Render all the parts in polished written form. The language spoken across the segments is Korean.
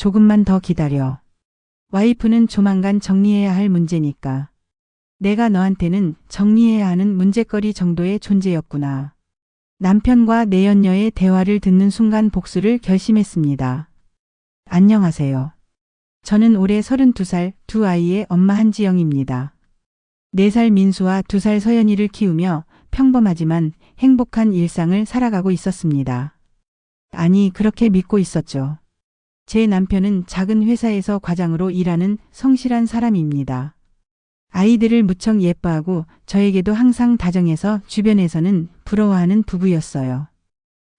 조금만 더 기다려. 와이프는 조만간 정리해야 할 문제니까. 내가 너한테는 정리해야 하는 문제거리 정도의 존재였구나. 남편과 내연녀의 대화를 듣는 순간 복수를 결심했습니다. 안녕하세요. 저는 올해 32살 두 아이의 엄마 한지영입니다. 4살 민수와 2살 서연이를 키우며 평범하지만 행복한 일상을 살아가고 있었습니다. 아니, 그렇게 믿고 있었죠. 제 남편은 작은 회사에서 과장으로 일하는 성실한 사람입니다. 아이들을 무척 예뻐하고 저에게도 항상 다정해서 주변에서는 부러워하는 부부였어요.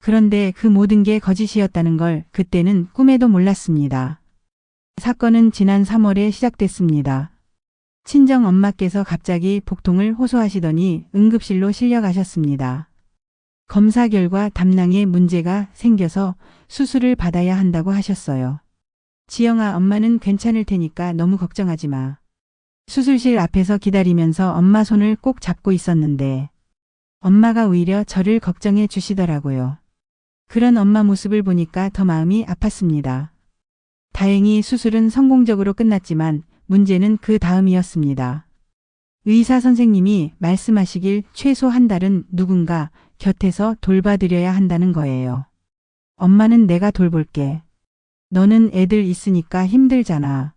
그런데 그 모든 게 거짓이었다는 걸 그때는 꿈에도 몰랐습니다. 사건은 지난 3월에 시작됐습니다. 친정 엄마께서 갑자기 복통을 호소하시더니 응급실로 실려가셨습니다. 검사 결과 담낭에 문제가 생겨서 수술을 받아야 한다고 하셨어요. 지영아, 엄마는 괜찮을 테니까 너무 걱정하지 마. 수술실 앞에서 기다리면서 엄마 손을 꼭 잡고 있었는데 엄마가 오히려 저를 걱정해 주시더라고요. 그런 엄마 모습을 보니까 더 마음이 아팠습니다. 다행히 수술은 성공적으로 끝났지만 문제는 그 다음이었습니다. 의사 선생님이 말씀하시길 최소 한 달은 누군가 곁에서 돌봐드려야 한다는 거예요. 엄마는 내가 돌볼게. 너는 애들 있으니까 힘들잖아.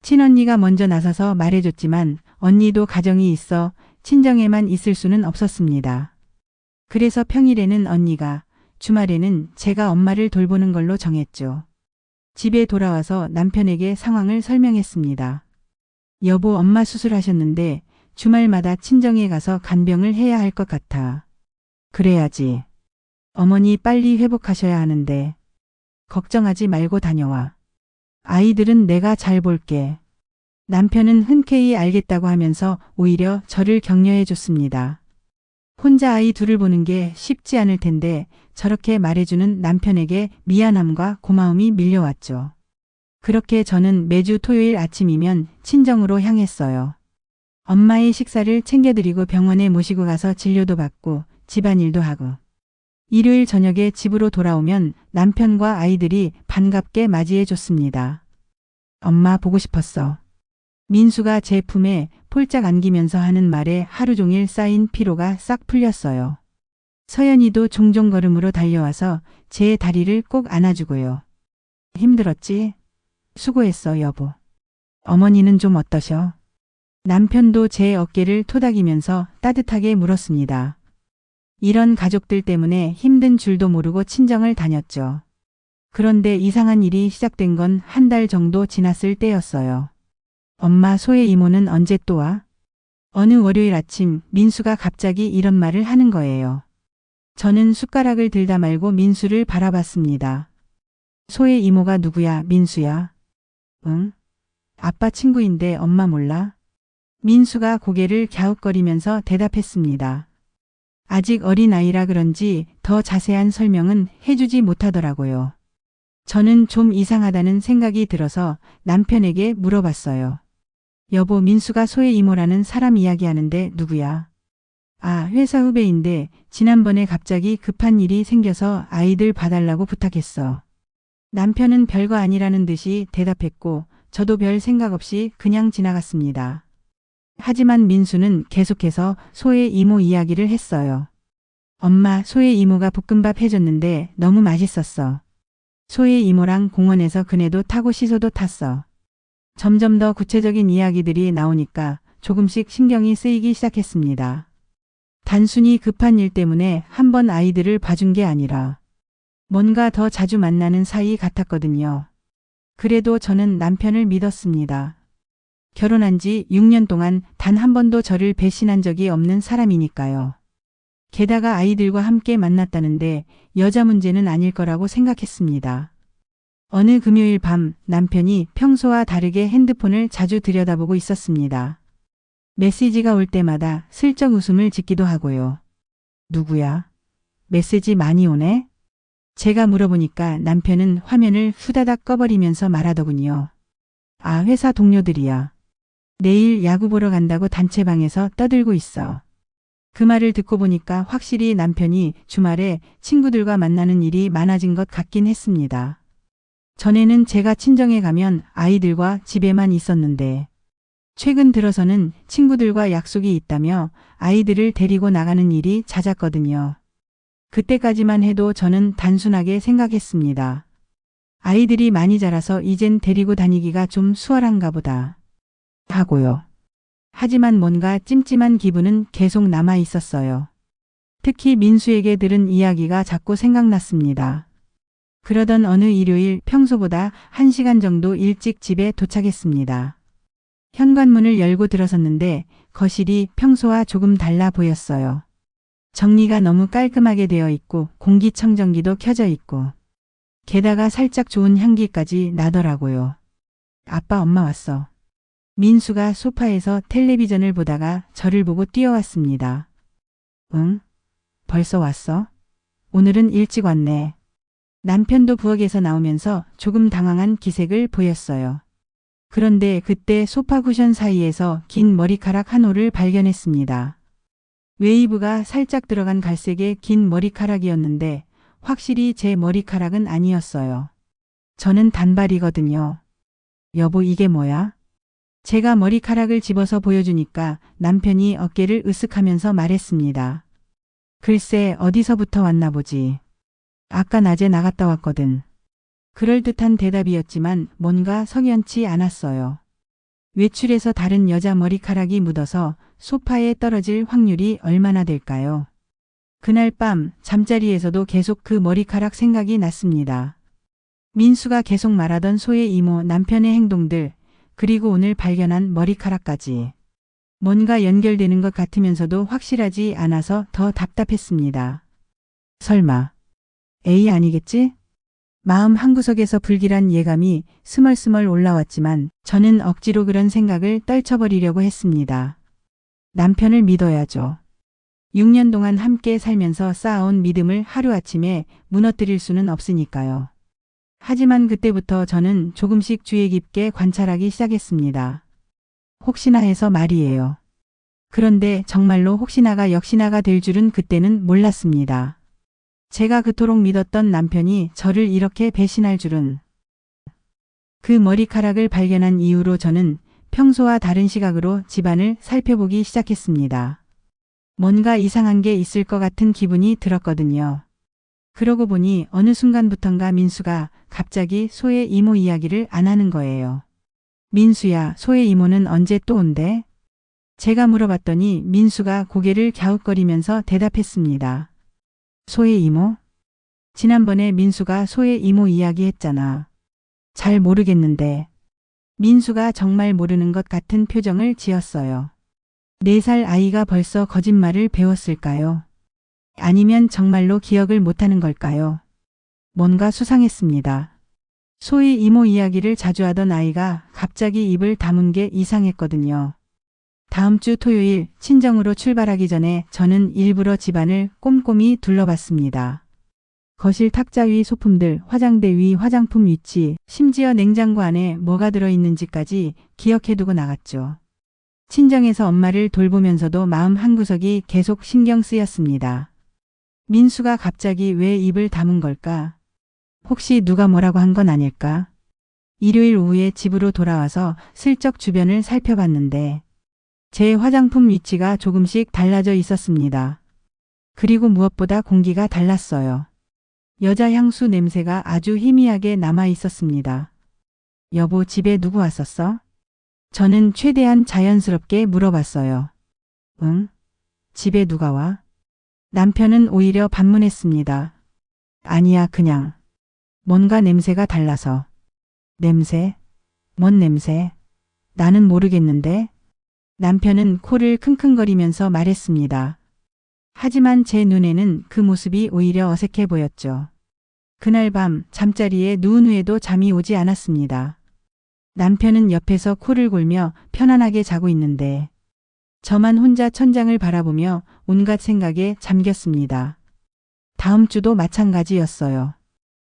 친언니가 먼저 나서서 말해줬지만 언니도 가정이 있어 친정에만 있을 수는 없었습니다. 그래서 평일에는 언니가, 주말에는 제가 엄마를 돌보는 걸로 정했죠. 집에 돌아와서 남편에게 상황을 설명했습니다. 여보, 엄마 수술하셨는데 주말마다 친정에 가서 간병을 해야 할 것 같아. 그래야지. 어머니 빨리 회복하셔야 하는데. 걱정하지 말고 다녀와. 아이들은 내가 잘 볼게. 남편은 흔쾌히 알겠다고 하면서 오히려 저를 격려해 줬습니다. 혼자 아이 둘을 보는 게 쉽지 않을 텐데 저렇게 말해주는 남편에게 미안함과 고마움이 밀려왔죠. 그렇게 저는 매주 토요일 아침이면 친정으로 향했어요. 엄마의 식사를 챙겨드리고 병원에 모시고 가서 진료도 받고 집안일도 하고. 일요일 저녁에 집으로 돌아오면 남편과 아이들이 반갑게 맞이해 줬습니다. 엄마 보고 싶었어. 민수가 제 품에 폴짝 안기면서 하는 말에 하루 종일 쌓인 피로가 싹 풀렸어요. 서연이도 종종 걸음으로 달려와서 제 다리를 꼭 안아주고요. 힘들었지? 수고했어, 여보. 어머니는 좀 어떠셔? 남편도 제 어깨를 토닥이면서 따뜻하게 물었습니다. 이런 가족들 때문에 힘든 줄도 모르고 친정을 다녔죠. 그런데 이상한 일이 시작된 건 한 달 정도 지났을 때였어요. 엄마, 소혜 이모는 언제 또 와? 어느 월요일 아침 민수가 갑자기 이런 말을 하는 거예요. 저는 숟가락을 들다 말고 민수를 바라봤습니다. 소혜 이모가 누구야, 민수야? 응? 아빠 친구인데 엄마 몰라? 민수가 고개를 갸웃거리면서 대답했습니다. 아직 어린아이라 그런지 더 자세한 설명은 해주지 못하더라고요. 저는 좀 이상하다는 생각이 들어서 남편에게 물어봤어요. 여보, 민수가 소혜 이모라는 사람 이야기하는데 누구야? 아, 회사 후배인데 지난번에 갑자기 급한 일이 생겨서 아이들 봐달라고 부탁했어. 남편은 별거 아니라는 듯이 대답했고 저도 별 생각 없이 그냥 지나갔습니다. 하지만 민수는 계속해서 소혜 이모 이야기를 했어요. 엄마, 소혜 이모가 볶음밥 해줬는데 너무 맛있었어. 소혜 이모랑 공원에서 그네도 타고 시소도 탔어. 점점 더 구체적인 이야기들이 나오니까 조금씩 신경이 쓰이기 시작했습니다. 단순히 급한 일 때문에 한 번 아이들을 봐준 게 아니라 뭔가 더 자주 만나는 사이 같았거든요. 그래도 저는 남편을 믿었습니다. 결혼한 지 6년 동안 단 한 번도 저를 배신한 적이 없는 사람이니까요. 게다가 아이들과 함께 만났다는데 여자 문제는 아닐 거라고 생각했습니다. 어느 금요일 밤 남편이 평소와 다르게 핸드폰을 자주 들여다보고 있었습니다. 메시지가 올 때마다 슬쩍 웃음을 짓기도 하고요. 누구야? 메시지 많이 오네? 제가 물어보니까 남편은 화면을 후다닥 꺼버리면서 말하더군요. 아, 회사 동료들이야. 내일 야구 보러 간다고 단체방에서 떠들고 있어. 그 말을 듣고 보니까 확실히 남편이 주말에 친구들과 만나는 일이 많아진 것 같긴 했습니다. 전에는 제가 친정에 가면 아이들과 집에만 있었는데 최근 들어서는 친구들과 약속이 있다며 아이들을 데리고 나가는 일이 잦았거든요. 그때까지만 해도 저는 단순하게 생각했습니다. 아이들이 많이 자라서 이젠 데리고 다니기가 좀 수월한가 보다 하고요. 하지만 뭔가 찜찜한 기분은 계속 남아 있었어요. 특히 민수에게 들은 이야기가 자꾸 생각났습니다. 그러던 어느 일요일 평소보다 1시간 정도 일찍 집에 도착했습니다. 현관문을 열고 들어섰는데 거실이 평소와 조금 달라 보였어요. 정리가 너무 깔끔하게 되어 있고 공기청정기도 켜져 있고 게다가 살짝 좋은 향기까지 나더라고요. 아빠, 엄마 왔어. 민수가 소파에서 텔레비전을 보다가 저를 보고 뛰어왔습니다. 응? 벌써 왔어? 오늘은 일찍 왔네. 남편도 부엌에서 나오면서 조금 당황한 기색을 보였어요. 그런데 그때 소파 쿠션 사이에서 긴 머리카락 한 올을 발견했습니다. 웨이브가 살짝 들어간 갈색의 긴 머리카락이었는데 확실히 제 머리카락은 아니었어요. 저는 단발이거든요. 여보, 이게 뭐야? 제가 머리카락을 집어서 보여주니까 남편이 어깨를 으쓱하면서 말했습니다. 글쎄, 어디서부터 왔나 보지. 아까 낮에 나갔다 왔거든. 그럴듯한 대답이었지만 뭔가 석연치 않았어요. 외출해서 다른 여자 머리카락이 묻어서 소파에 떨어질 확률이 얼마나 될까요? 그날 밤 잠자리에서도 계속 그 머리카락 생각이 났습니다. 민수가 계속 말하던 소의 이모 남편의 행동들, 그리고 오늘 발견한 머리카락까지. 뭔가 연결되는 것 같으면서도 확실하지 않아서 더 답답했습니다. 설마 에이, 아니겠지? 마음 한구석에서 불길한 예감이 스멀스멀 올라왔지만 저는 억지로 그런 생각을 떨쳐버리려고 했습니다. 남편을 믿어야죠. 6년 동안 함께 살면서 쌓아온 믿음을 하루아침에 무너뜨릴 수는 없으니까요. 하지만 그때부터 저는 조금씩 주의 깊게 관찰하기 시작했습니다. 혹시나 해서 말이에요. 그런데 정말로 혹시나가 역시나가 될 줄은 그때는 몰랐습니다. 제가 그토록 믿었던 남편이 저를 이렇게 배신할 줄은. 그 머리카락을 발견한 이후로 저는 평소와 다른 시각으로 집안을 살펴보기 시작했습니다. 뭔가 이상한 게 있을 것 같은 기분이 들었거든요. 그러고 보니 어느 순간부턴가 민수가 갑자기 소의 이모 이야기를 안 하는 거예요. 민수야, 소의 이모는 언제 또 온대? 제가 물어봤더니 민수가 고개를 갸웃거리면서 대답했습니다. 소의 이모? 지난번에 민수가 소의 이모 이야기했잖아. 잘 모르겠는데. 민수가 정말 모르는 것 같은 표정을 지었어요. 4살 아이가 벌써 거짓말을 배웠을까요? 아니면 정말로 기억을 못하는 걸까요? 뭔가 수상했습니다. 소의 이모 이야기를 자주 하던 아이가 갑자기 입을 다문 게 이상했거든요. 다음 주 토요일 친정으로 출발하기 전에 저는 일부러 집안을 꼼꼼히 둘러봤습니다. 거실 탁자 위 소품들, 화장대 위 화장품 위치, 심지어 냉장고 안에 뭐가 들어있는지까지 기억해두고 나갔죠. 친정에서 엄마를 돌보면서도 마음 한구석이 계속 신경 쓰였습니다. 민수가 갑자기 왜 입을 다문 걸까? 혹시 누가 뭐라고 한 건 아닐까? 일요일 오후에 집으로 돌아와서 슬쩍 주변을 살펴봤는데 제 화장품 위치가 조금씩 달라져 있었습니다. 그리고 무엇보다 공기가 달랐어요. 여자 향수 냄새가 아주 희미하게 남아 있었습니다. 여보, 집에 누구 왔었어? 저는 최대한 자연스럽게 물어봤어요. 응? 집에 누가 와? 남편은 오히려 반문했습니다. 아니야, 그냥. 뭔가 냄새가 달라서. 냄새? 뭔 냄새? 나는 모르겠는데. 남편은 코를 킁킁거리면서 말했습니다. 하지만 제 눈에는 그 모습이 오히려 어색해 보였죠. 그날 밤 잠자리에 누운 후에도 잠이 오지 않았습니다. 남편은 옆에서 코를 골며 편안하게 자고 있는데 저만 혼자 천장을 바라보며 온갖 생각에 잠겼습니다. 다음 주도 마찬가지였어요.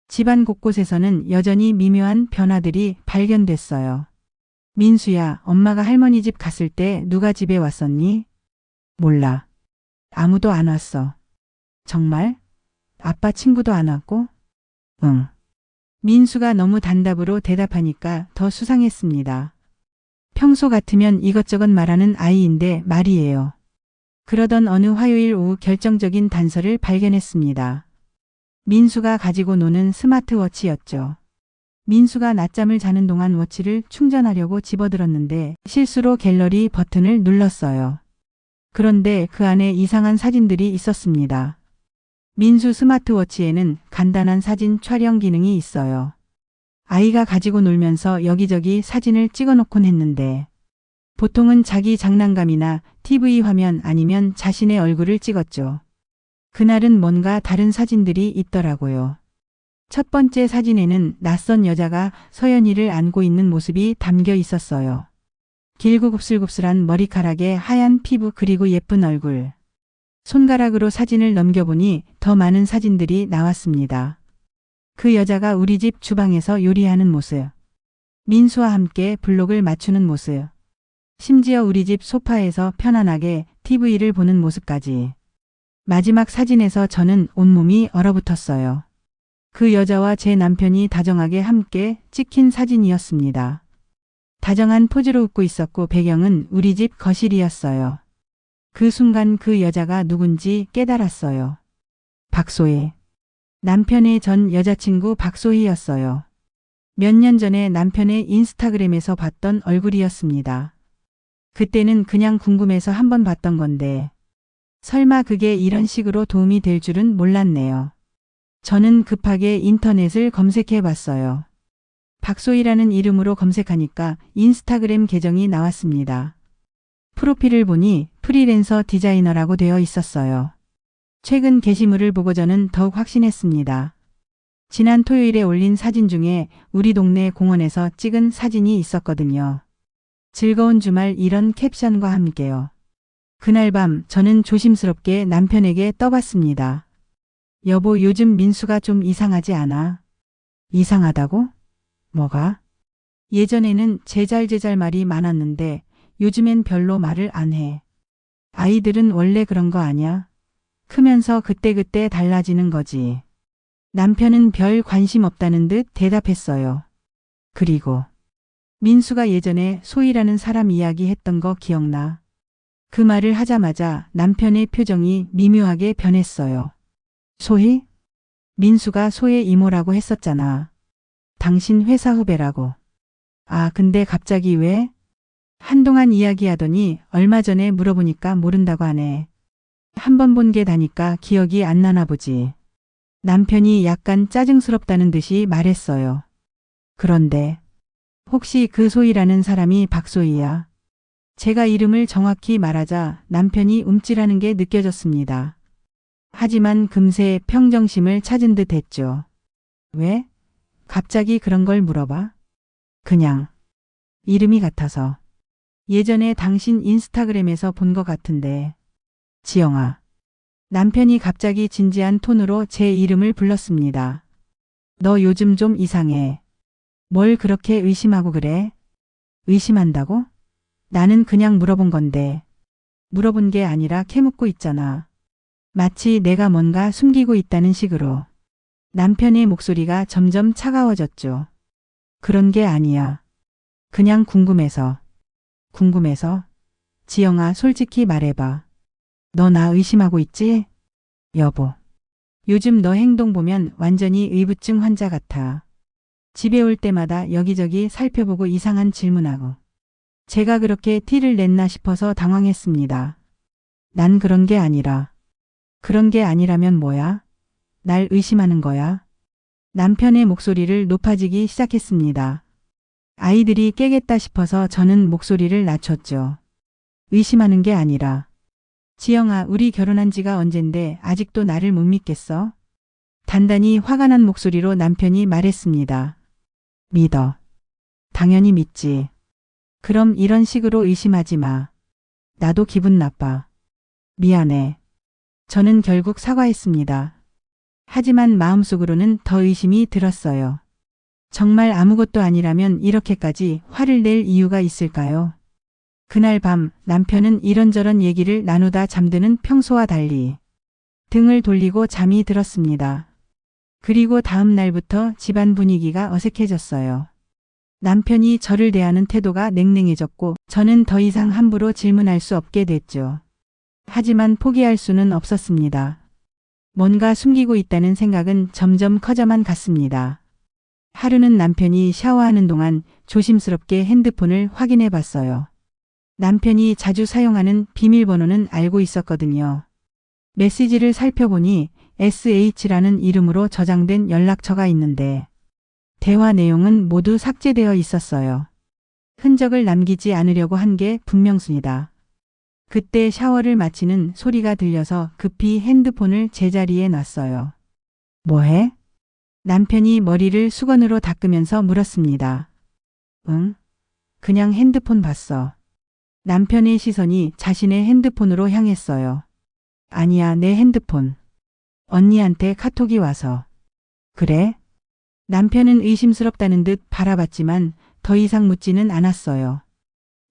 집안 곳곳에서는 여전히 미묘한 변화들이 발견됐어요. 민수야, 엄마가 할머니 집 갔을 때 누가 집에 왔었니? 몰라. 아무도 안 왔어. 정말? 아빠 친구도 안 왔고? 응. 민수가 너무 단답으로 대답하니까 더 수상했습니다. 평소 같으면 이것저것 말하는 아이인데 말이에요. 그러던 어느 화요일 오후 결정적인 단서를 발견했습니다. 민수가 가지고 노는 스마트워치였죠. 민수가 낮잠을 자는 동안 워치를 충전하려고 집어들었는데 실수로 갤러리 버튼을 눌렀어요. 그런데 그 안에 이상한 사진들이 있었습니다. 민수 스마트워치에는 간단한 사진 촬영 기능이 있어요. 아이가 가지고 놀면서 여기저기 사진을 찍어놓곤 했는데 보통은 자기 장난감이나 TV 화면 아니면 자신의 얼굴을 찍었죠. 그날은 뭔가 다른 사진들이 있더라고요. 첫 번째 사진에는 낯선 여자가 서연이를 안고 있는 모습이 담겨 있었어요. 길고 곱슬곱슬한 머리카락에 하얀 피부 그리고 예쁜 얼굴. 손가락으로 사진을 넘겨보니 더 많은 사진들이 나왔습니다. 그 여자가 우리 집 주방에서 요리하는 모습. 민수와 함께 블록을 맞추는 모습. 심지어 우리 집 소파에서 편안하게 TV를 보는 모습까지. 마지막 사진에서 저는 온몸이 얼어붙었어요. 그 여자와 제 남편이 다정하게 함께 찍힌 사진이었습니다. 다정한 포즈로 웃고 있었고 배경은 우리 집 거실이었어요. 그 순간 그 여자가 누군지 깨달았어요. 박소희. 남편의 전 여자친구 박소희였어요. 몇 년 전에 남편의 인스타그램에서 봤던 얼굴이었습니다. 그때는 그냥 궁금해서 한번 봤던 건데 설마 그게 이런 식으로 도움이 될 줄은 몰랐네요. 저는 급하게 인터넷을 검색해 봤어요. 박소희라는 이름으로 검색하니까 인스타그램 계정이 나왔습니다. 프로필을 보니 프리랜서 디자이너라고 되어 있었어요. 최근 게시물을 보고 저는 더욱 확신했습니다. 지난 토요일에 올린 사진 중에 우리 동네 공원에서 찍은 사진이 있었거든요. 즐거운 주말 이런 캡션과 함께요. 그날 밤 저는 조심스럽게 남편에게 떠봤습니다. 여보, 요즘 민수가 좀 이상하지 않아? 이상하다고? 뭐가? 예전에는 제잘제잘 말이 많았는데 요즘엔 별로 말을 안 해. 아이들은 원래 그런 거 아냐? 크면서 그때그때 달라지는 거지. 남편은 별 관심 없다는 듯 대답했어요. 그리고 민수가 예전에 소희라는 사람 이야기 했던 거 기억나? 그 말을 하자마자 남편의 표정이 미묘하게 변했어요. 소희? 민수가 소의 이모라고 했었잖아. 당신 회사 후배라고. 아, 근데 갑자기 왜? 한동안 이야기하더니 얼마 전에 물어보니까 모른다고 하네. 한 번 본 게 다니까 기억이 안 나나 보지. 남편이 약간 짜증스럽다는 듯이 말했어요. 그런데 혹시 그 소희라는 사람이 박소희야? 제가 이름을 정확히 말하자 남편이 움찔하는 게 느껴졌습니다. 하지만 금세 평정심을 찾은 듯 했죠. 왜? 갑자기 그런 걸 물어봐? 그냥 이름이 같아서. 예전에 당신 인스타그램에서 본 것 같은데. 지영아. 남편이 갑자기 진지한 톤으로 제 이름을 불렀습니다. 너 요즘 좀 이상해. 뭘 그렇게 의심하고 그래? 의심한다고? 나는 그냥 물어본 건데. 물어본 게 아니라 캐묻고 있잖아. 마치 내가 뭔가 숨기고 있다는 식으로. 남편의 목소리가 점점 차가워졌죠. 그런 게 아니야. 그냥 궁금해서. 궁금해서? 지영아, 솔직히 말해봐. 너 나 의심하고 있지? 여보. 요즘 너 행동 보면 완전히 의부증 환자 같아. 집에 올 때마다 여기저기 살펴보고 이상한 질문하고. 제가 그렇게 티를 냈나 싶어서 당황했습니다. 난 그런 게 아니라. 그런 게 아니라면 뭐야? 날 의심하는 거야? 남편의 목소리를 높아지기 시작했습니다. 아이들이 깨겠다 싶어서 저는 목소리를 낮췄죠. 의심하는 게 아니라. 지영아, 우리 결혼한 지가 언젠데 아직도 나를 못 믿겠어? 단단히 화가 난 목소리로 남편이 말했습니다. 믿어. 당연히 믿지. 그럼 이런 식으로 의심하지 마. 나도 기분 나빠. 미안해. 저는 결국 사과했습니다. 하지만 마음속으로는 더 의심이 들었어요. 정말 아무것도 아니라면 이렇게까지 화를 낼 이유가 있을까요? 그날 밤 남편은 이런저런 얘기를 나누다 잠드는 평소와 달리 등을 돌리고 잠이 들었습니다. 그리고 다음 날부터 집안 분위기가 어색해졌어요. 남편이 저를 대하는 태도가 냉랭해졌고 저는 더 이상 함부로 질문할 수 없게 됐죠. 하지만 포기할 수는 없었습니다. 뭔가 숨기고 있다는 생각은 점점 커져만 갔습니다. 하루는 남편이 샤워하는 동안 조심스럽게 핸드폰을 확인해 봤어요. 남편이 자주 사용하는 비밀번호는 알고 있었거든요. 메시지를 살펴보니 SH라는 이름으로 저장된 연락처가 있는데 대화 내용은 모두 삭제되어 있었어요. 흔적을 남기지 않으려고 한 게 분명습니다. 그때 샤워를 마치는 소리가 들려서 급히 핸드폰을 제자리에 놨어요. 뭐해? 남편이 머리를 수건으로 닦으면서 물었습니다. 응? 그냥 핸드폰 봤어. 남편의 시선이 자신의 핸드폰으로 향했어요. 아니야, 내 핸드폰. 언니한테 카톡이 와서. 그래? 남편은 의심스럽다는 듯 바라봤지만 더 이상 묻지는 않았어요.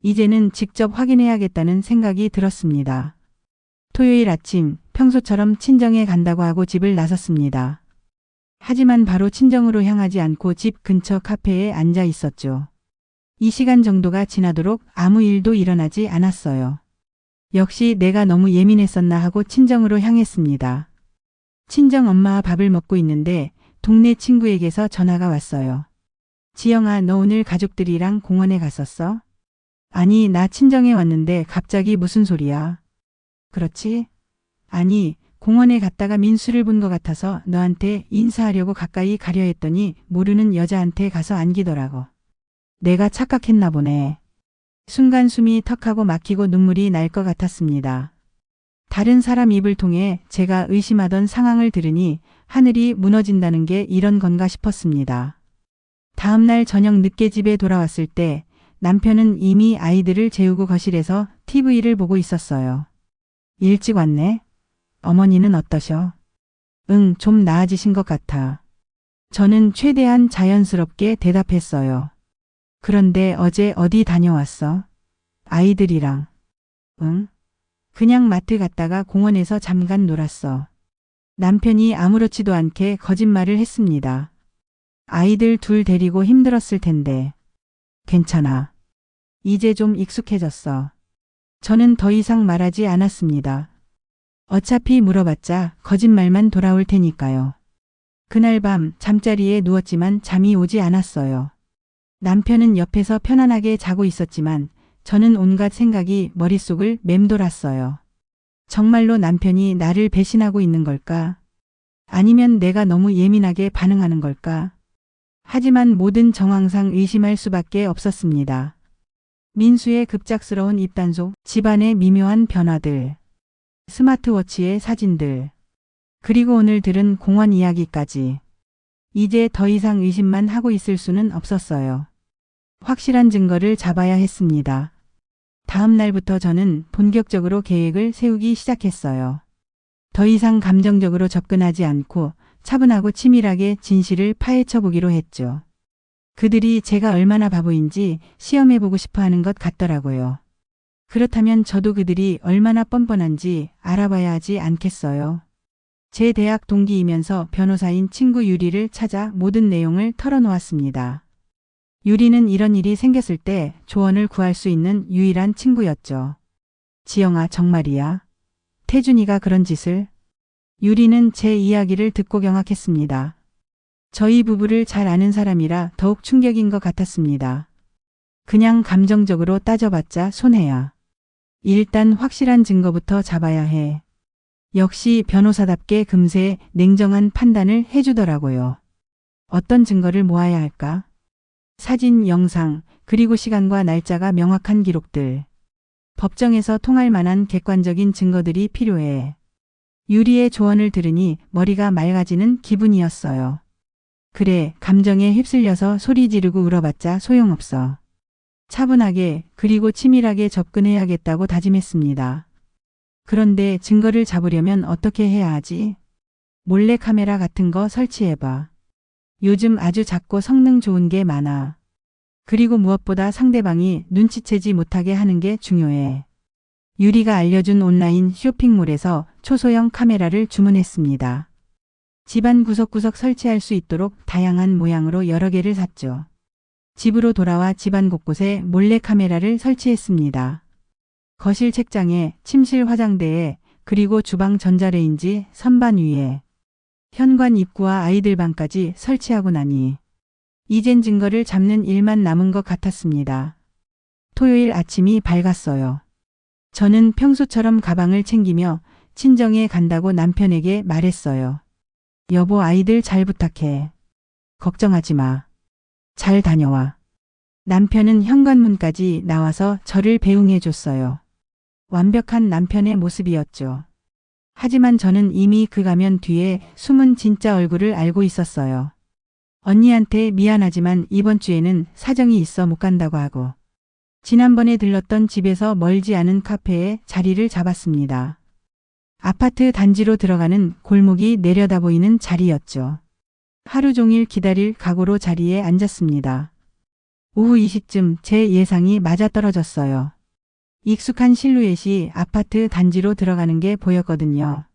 이제는 직접 확인해야겠다는 생각이 들었습니다. 토요일 아침 평소처럼 친정에 간다고 하고 집을 나섰습니다. 하지만 바로 친정으로 향하지 않고 집 근처 카페에 앉아 있었죠. 이 시간 정도가 지나도록 아무 일도 일어나지 않았어요. 역시 내가 너무 예민했었나 하고 친정으로 향했습니다. 친정 엄마와 밥을 먹고 있는데 동네 친구에게서 전화가 왔어요. 지영아, 너 오늘 가족들이랑 공원에 갔었어? 아니, 나 친정에 왔는데 갑자기 무슨 소리야? 그렇지? 아니, 공원에 갔다가 민수를 본 것 같아서 너한테 인사하려고 가까이 가려 했더니 모르는 여자한테 가서 안기더라고. 내가 착각했나 보네. 순간 숨이 턱하고 막히고 눈물이 날 것 같았습니다. 다른 사람 입을 통해 제가 의심하던 상황을 들으니 하늘이 무너진다는 게 이런 건가 싶었습니다. 다음 날 저녁 늦게 집에 돌아왔을 때 남편은 이미 아이들을 재우고 거실에서 TV를 보고 있었어요. 일찍 왔네? 어머니는 어떠셔? 응, 좀 나아지신 것 같아. 저는 최대한 자연스럽게 대답했어요. 그런데 어제 어디 다녀왔어? 아이들이랑. 응? 그냥 마트 갔다가 공원에서 잠깐 놀았어. 남편이 아무렇지도 않게 거짓말을 했습니다. 아이들 둘 데리고 힘들었을 텐데. 괜찮아. 이제 좀 익숙해졌어. 저는 더 이상 말하지 않았습니다. 어차피 물어봤자 거짓말만 돌아올 테니까요. 그날 밤 잠자리에 누웠지만 잠이 오지 않았어요. 남편은 옆에서 편안하게 자고 있었지만 저는 온갖 생각이 머릿속을 맴돌았어요. 정말로 남편이 나를 배신하고 있는 걸까? 아니면 내가 너무 예민하게 반응하는 걸까? 하지만 모든 정황상 의심할 수밖에 없었습니다. 민수의 급작스러운 입단속, 집안의 미묘한 변화들, 스마트워치의 사진들, 그리고 오늘 들은 공원 이야기까지. 이제 더 이상 의심만 하고 있을 수는 없었어요. 확실한 증거를 잡아야 했습니다. 다음 날부터 저는 본격적으로 계획을 세우기 시작했어요. 더 이상 감정적으로 접근하지 않고 차분하고 치밀하게 진실을 파헤쳐 보기로 했죠. 그들이 제가 얼마나 바보인지 시험해보고 싶어 하는 것 같더라고요. 그렇다면 저도 그들이 얼마나 뻔뻔한지 알아봐야 하지 않겠어요. 제 대학 동기이면서 변호사인 친구 유리를 찾아 모든 내용을 털어놓았습니다. 유리는 이런 일이 생겼을 때 조언을 구할 수 있는 유일한 친구였죠. 지영아, 정말이야? 태준이가 그런 짓을? 유리는 제 이야기를 듣고 경악했습니다. 저희 부부를 잘 아는 사람이라 더욱 충격인 것 같았습니다. 그냥 감정적으로 따져봤자 손해야. 일단 확실한 증거부터 잡아야 해. 역시 변호사답게 금세 냉정한 판단을 해주더라고요. 어떤 증거를 모아야 할까? 사진, 영상, 그리고 시간과 날짜가 명확한 기록들. 법정에서 통할 만한 객관적인 증거들이 필요해. 유리의 조언을 들으니 머리가 맑아지는 기분이었어요. 그래, 감정에 휩쓸려서 소리 지르고 울어봤자 소용없어. 차분하게 그리고 치밀하게 접근해야겠다고 다짐했습니다. 그런데 증거를 잡으려면 어떻게 해야 하지? 몰래카메라 같은 거 설치해봐. 요즘 아주 작고 성능 좋은 게 많아. 그리고 무엇보다 상대방이 눈치채지 못하게 하는 게 중요해. 유리가 알려준 온라인 쇼핑몰에서 초소형 카메라를 주문했습니다. 집안 구석구석 설치할 수 있도록 다양한 모양으로 여러 개를 샀죠. 집으로 돌아와 집안 곳곳에 몰래 카메라를 설치했습니다. 거실 책장에, 침실 화장대에, 그리고 주방 전자레인지 선반 위에, 현관 입구와 아이들 방까지 설치하고 나니 이젠 증거를 잡는 일만 남은 것 같았습니다. 토요일 아침이 밝았어요. 저는 평소처럼 가방을 챙기며 친정에 간다고 남편에게 말했어요. 여보, 아이들 잘 부탁해. 걱정하지 마. 잘 다녀와. 남편은 현관문까지 나와서 저를 배웅해 줬어요. 완벽한 남편의 모습이었죠. 하지만 저는 이미 그 가면 뒤에 숨은 진짜 얼굴을 알고 있었어요. 언니한테 미안하지만 이번 주에는 사정이 있어 못 간다고 하고 지난번에 들렀던 집에서 멀지 않은 카페에 자리를 잡았습니다. 아파트 단지로 들어가는 골목이 내려다 보이는 자리였죠. 하루 종일 기다릴 각오로 자리에 앉았습니다. 오후 2시쯤 제 예상이 맞아떨어졌어요. 익숙한 실루엣이 아파트 단지로 들어가는 게 보였거든요.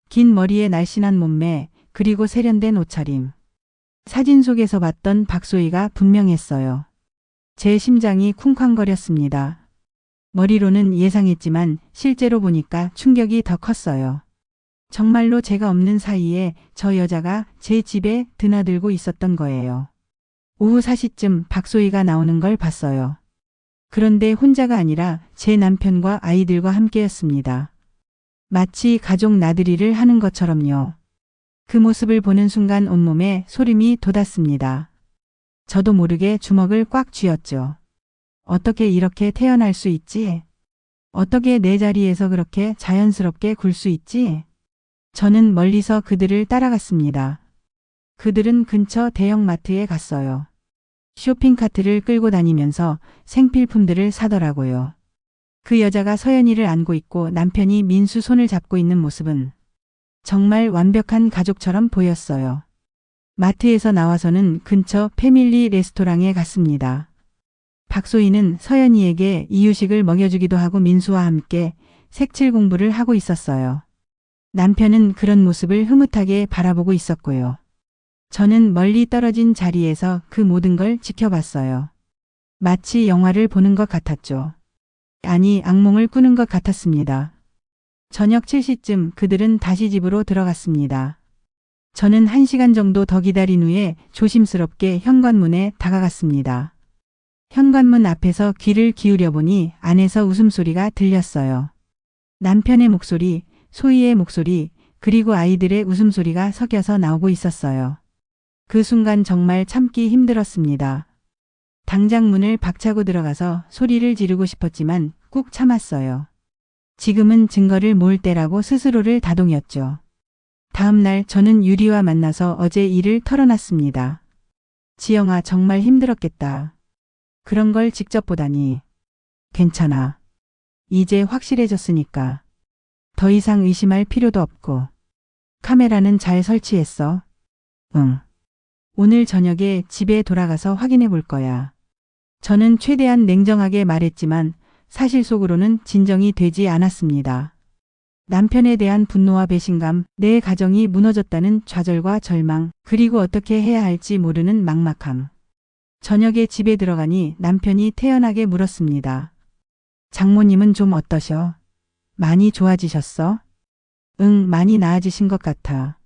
긴 머리에 날씬한 몸매, 그리고 세련된 옷차림. 사진 속에서 봤던 박소희가 분명했어요. 제 심장이 쿵쾅거렸습니다. 머리로는 예상했지만 실제로 보니까 충격이 더 컸어요. 정말로 제가 없는 사이에 저 여자가 제 집에 드나들고 있었던 거예요. 오후 4시쯤 박소희가 나오는 걸 봤어요. 그런데 혼자가 아니라 제 남편과 아이들과 함께였습니다. 마치 가족 나들이를 하는 것처럼요. 그 모습을 보는 순간 온몸에 소름이 돋았습니다. 저도 모르게 주먹을 꽉 쥐었죠. 어떻게 이렇게 태어날 수 있지? 어떻게 내 자리에서 그렇게 자연스럽게 굴 수 있지? 저는 멀리서 그들을 따라갔습니다. 그들은 근처 대형마트에 갔어요. 쇼핑카트를 끌고 다니면서 생필품들을 사더라고요. 그 여자가 서연이를 안고 있고 남편이 민수 손을 잡고 있는 모습은 정말 완벽한 가족처럼 보였어요. 마트에서 나와서는 근처 패밀리 레스토랑에 갔습니다. 박소희는 서연이에게 이유식을 먹여주기도 하고 민수와 함께 색칠 공부를 하고 있었어요. 남편은 그런 모습을 흐뭇하게 바라보고 있었고요. 저는 멀리 떨어진 자리에서 그 모든 걸 지켜봤어요. 마치 영화를 보는 것 같았죠. 아니, 악몽을 꾸는 것 같았습니다. 저녁 7시쯤 그들은 다시 집으로 들어갔습니다. 저는 1시간 정도 더 기다린 후에 조심스럽게 현관문에 다가갔습니다. 현관문 앞에서 귀를 기울여 보니 안에서 웃음소리가 들렸어요. 남편의 목소리, 소희의 목소리, 그리고 아이들의 웃음소리가 섞여서 나오고 있었어요. 그 순간 정말 참기 힘들었습니다. 당장 문을 박차고 들어가서 소리를 지르고 싶었지만 꾹 참았어요. 지금은 증거를 모을 때라고 스스로를 다독였죠. 다음 날 저는 유리와 만나서 어제 일을 털어놨습니다. 지영아, 정말 힘들었겠다. 그런 걸 직접 보다니. 괜찮아. 이제 확실해졌으니까. 더 이상 의심할 필요도 없고. 카메라는 잘 설치했어? 응. 오늘 저녁에 집에 돌아가서 확인해 볼 거야. 저는 최대한 냉정하게 말했지만 사실 속으로는 진정이 되지 않았습니다. 남편에 대한 분노와 배신감, 내 가정이 무너졌다는 좌절과 절망, 그리고 어떻게 해야 할지 모르는 막막함. 저녁에 집에 들어가니 남편이 태연하게 물었습니다. 장모님은 좀 어떠셔? 많이 좋아지셨어? 응, 많이 나아지신 것 같아.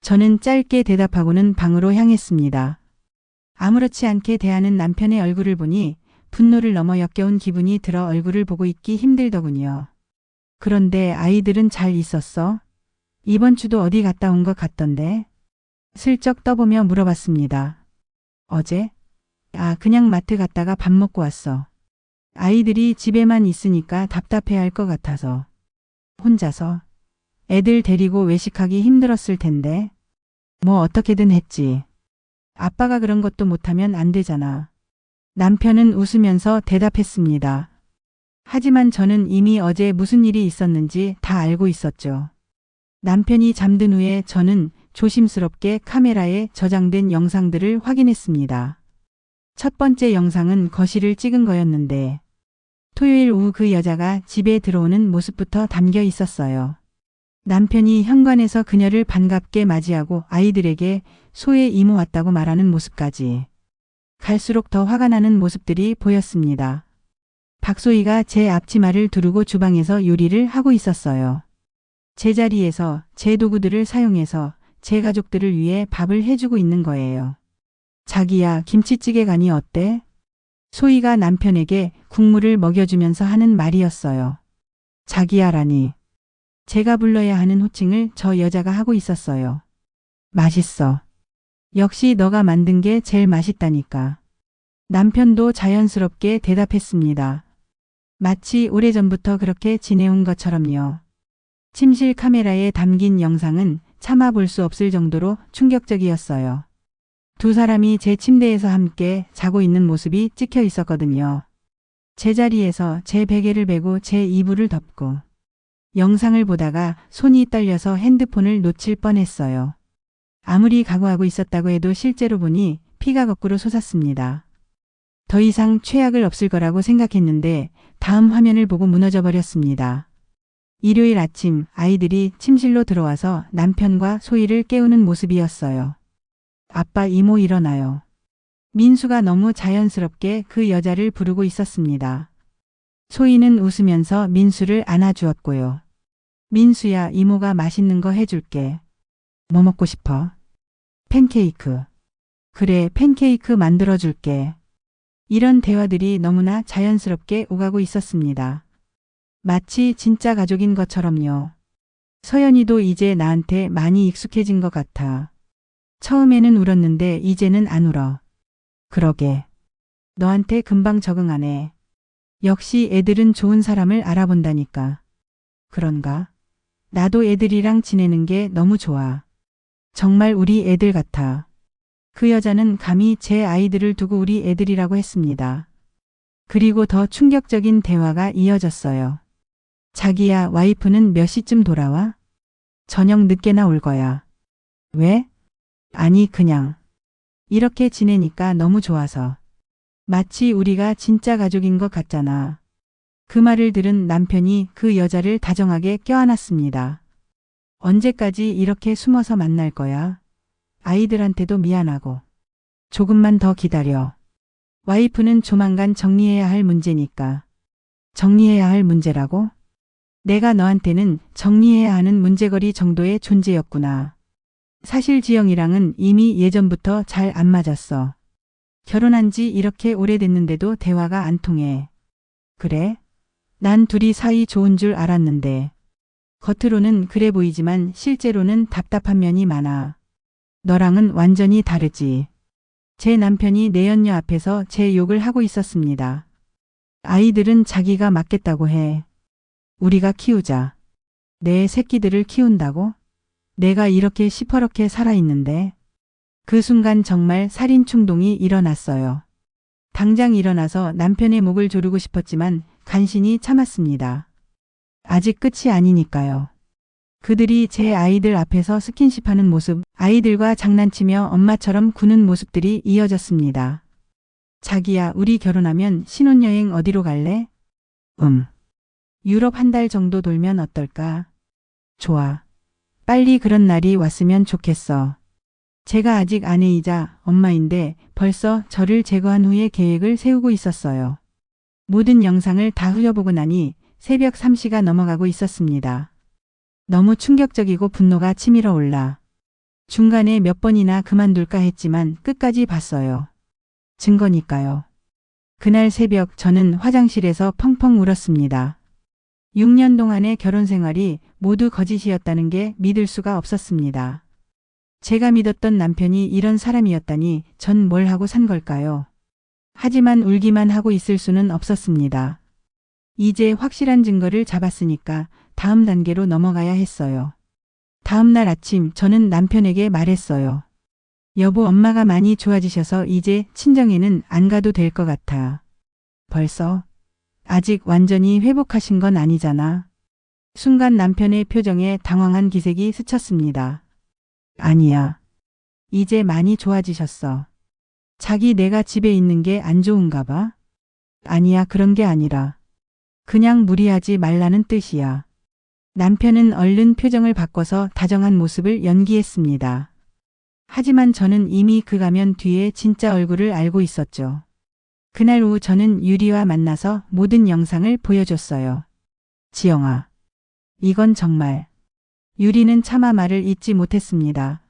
저는 짧게 대답하고는 방으로 향했습니다. 아무렇지 않게 대하는 남편의 얼굴을 보니 분노를 넘어 역겨운 기분이 들어 얼굴을 보고 있기 힘들더군요. 그런데 아이들은 잘 있었어? 이번 주도 어디 갔다 온 것 같던데? 슬쩍 떠보며 물어봤습니다. 어제? 그냥 마트 갔다가 밥 먹고 왔어. 아이들이 집에만 있으니까 답답해할 것 같아서. 혼자서? 애들 데리고 외식하기 힘들었을 텐데. 뭐 어떻게든 했지. 아빠가 그런 것도 못하면 안 되잖아. 남편은 웃으면서 대답했습니다. 하지만 저는 이미 어제 무슨 일이 있었는지 다 알고 있었죠. 남편이 잠든 후에 저는 조심스럽게 카메라에 저장된 영상들을 확인했습니다. 첫 번째 영상은 거실을 찍은 거였는데 토요일 오후 그 여자가 집에 들어오는 모습부터 담겨 있었어요. 남편이 현관에서 그녀를 반갑게 맞이하고 아이들에게 소의 이모 왔다고 말하는 모습까지. 갈수록 더 화가 나는 모습들이 보였습니다. 박소희가 제 앞치마를 두르고 주방에서 요리를 하고 있었어요. 제자리에서 제 도구들을 사용해서 제 가족들을 위해 밥을 해주고 있는 거예요. 자기야, 김치찌개 간이 어때? 소희가 남편에게 국물을 먹여주면서 하는 말이었어요. 자기야라니. 제가 불러야 하는 호칭을 저 여자가 하고 있었어요. 맛있어. 역시 너가 만든 게 제일 맛있다니까. 남편도 자연스럽게 대답했습니다. 마치 오래전부터 그렇게 지내온 것처럼요. 침실 카메라에 담긴 영상은 차마 볼 수 없을 정도로 충격적이었어요. 두 사람이 제 침대에서 함께 자고 있는 모습이 찍혀 있었거든요. 제자리에서 제 베개를 베고 제 이불을 덮고. 영상을 보다가 손이 떨려서 핸드폰을 놓칠 뻔했어요. 아무리 각오하고 있었다고 해도 실제로 보니 피가 거꾸로 솟았습니다. 더 이상 최악을 없을 거라고 생각했는데 다음 화면을 보고 무너져 버렸습니다. 일요일 아침 아이들이 침실로 들어와서 남편과 소희를 깨우는 모습이었어요. 아빠, 이모 일어나요. 민수가 너무 자연스럽게 그 여자를 부르고 있었습니다. 소희는 웃으면서 민수를 안아주었고요. 민수야, 이모가 맛있는 거 해줄게. 뭐 먹고 싶어? 팬케이크. 그래, 팬케이크 만들어줄게. 이런 대화들이 너무나 자연스럽게 오가고 있었습니다. 마치 진짜 가족인 것처럼요. 서연이도 이제 나한테 많이 익숙해진 것 같아. 처음에는 울었는데 이제는 안 울어. 그러게. 너한테 금방 적응하네. 역시 애들은 좋은 사람을 알아본다니까. 그런가? 나도 애들이랑 지내는 게 너무 좋아. 정말 우리 애들 같아. 그 여자는 감히 제 아이들을 두고 우리 애들이라고 했습니다. 그리고 더 충격적인 대화가 이어졌어요. 자기야, 와이프는 몇 시쯤 돌아와? 저녁 늦게나 올 거야. 왜? 아니, 그냥. 이렇게 지내니까 너무 좋아서. 마치 우리가 진짜 가족인 것 같잖아. 그 말을 들은 남편이 그 여자를 다정하게 껴안았습니다. 언제까지 이렇게 숨어서 만날 거야? 아이들한테도 미안하고. 조금만 더 기다려. 와이프는 조만간 정리해야 할 문제니까. 정리해야 할 문제라고? 내가 너한테는 정리해야 하는 문제거리 정도의 존재였구나. 사실 지영이랑은 이미 예전부터 잘 안 맞았어. 결혼한 지 이렇게 오래됐는데도 대화가 안 통해. 그래? 난 둘이 사이 좋은 줄 알았는데. 겉으로는 그래 보이지만 실제로는 답답한 면이 많아. 너랑은 완전히 다르지. 제 남편이 내연녀 앞에서 제 욕을 하고 있었습니다. 아이들은 자기가 맡겠다고 해. 우리가 키우자. 내 새끼들을 키운다고? 내가 이렇게 시퍼렇게 살아있는데. 그 순간 정말 살인 충동이 일어났어요. 당장 일어나서 남편의 목을 조르고 싶었지만 간신히 참았습니다. 아직 끝이 아니니까요. 그들이 제 아이들 앞에서 스킨십하는 모습, 아이들과 장난치며 엄마처럼 구는 모습들이 이어졌습니다. 자기야, 우리 결혼하면 신혼여행 어디로 갈래? 유럽 한 달 정도 돌면 어떨까? 좋아. 빨리 그런 날이 왔으면 좋겠어. 제가 아직 아내이자 엄마인데 벌써 저를 제거한 후에 계획을 세우고 있었어요. 모든 영상을 다 흘려보고 나니 새벽 3시가 넘어가고 있었습니다. 너무 충격적이고 분노가 치밀어 올라. 중간에 몇 번이나 그만둘까 했지만 끝까지 봤어요. 증거니까요. 그날 새벽 저는 화장실에서 펑펑 울었습니다. 6년 동안의 결혼 생활이 모두 거짓이었다는 게 믿을 수가 없었습니다. 제가 믿었던 남편이 이런 사람이었다니 전 뭘 하고 산 걸까요? 하지만 울기만 하고 있을 수는 없었습니다. 이제 확실한 증거를 잡았으니까 다음 단계로 넘어가야 했어요. 다음 날 아침 저는 남편에게 말했어요. 여보, 엄마가 많이 좋아지셔서 이제 친정에는 안 가도 될 것 같아. 벌써? 아직 완전히 회복하신 건 아니잖아. 순간 남편의 표정에 당황한 기색이 스쳤습니다. 아니야. 이제 많이 좋아지셨어. 자기 내가 집에 있는 게 안 좋은가 봐? 아니야, 그런 게 아니라. 그냥 무리하지 말라는 뜻이야. 남편은 얼른 표정을 바꿔서 다정한 모습을 연기했습니다. 하지만 저는 이미 그 가면 뒤에 진짜 얼굴을 알고 있었죠. 그날 오후 저는 유리와 만나서 모든 영상을 보여줬어요. 지영아, 이건 정말. 유리는 차마 말을 잇지 못했습니다.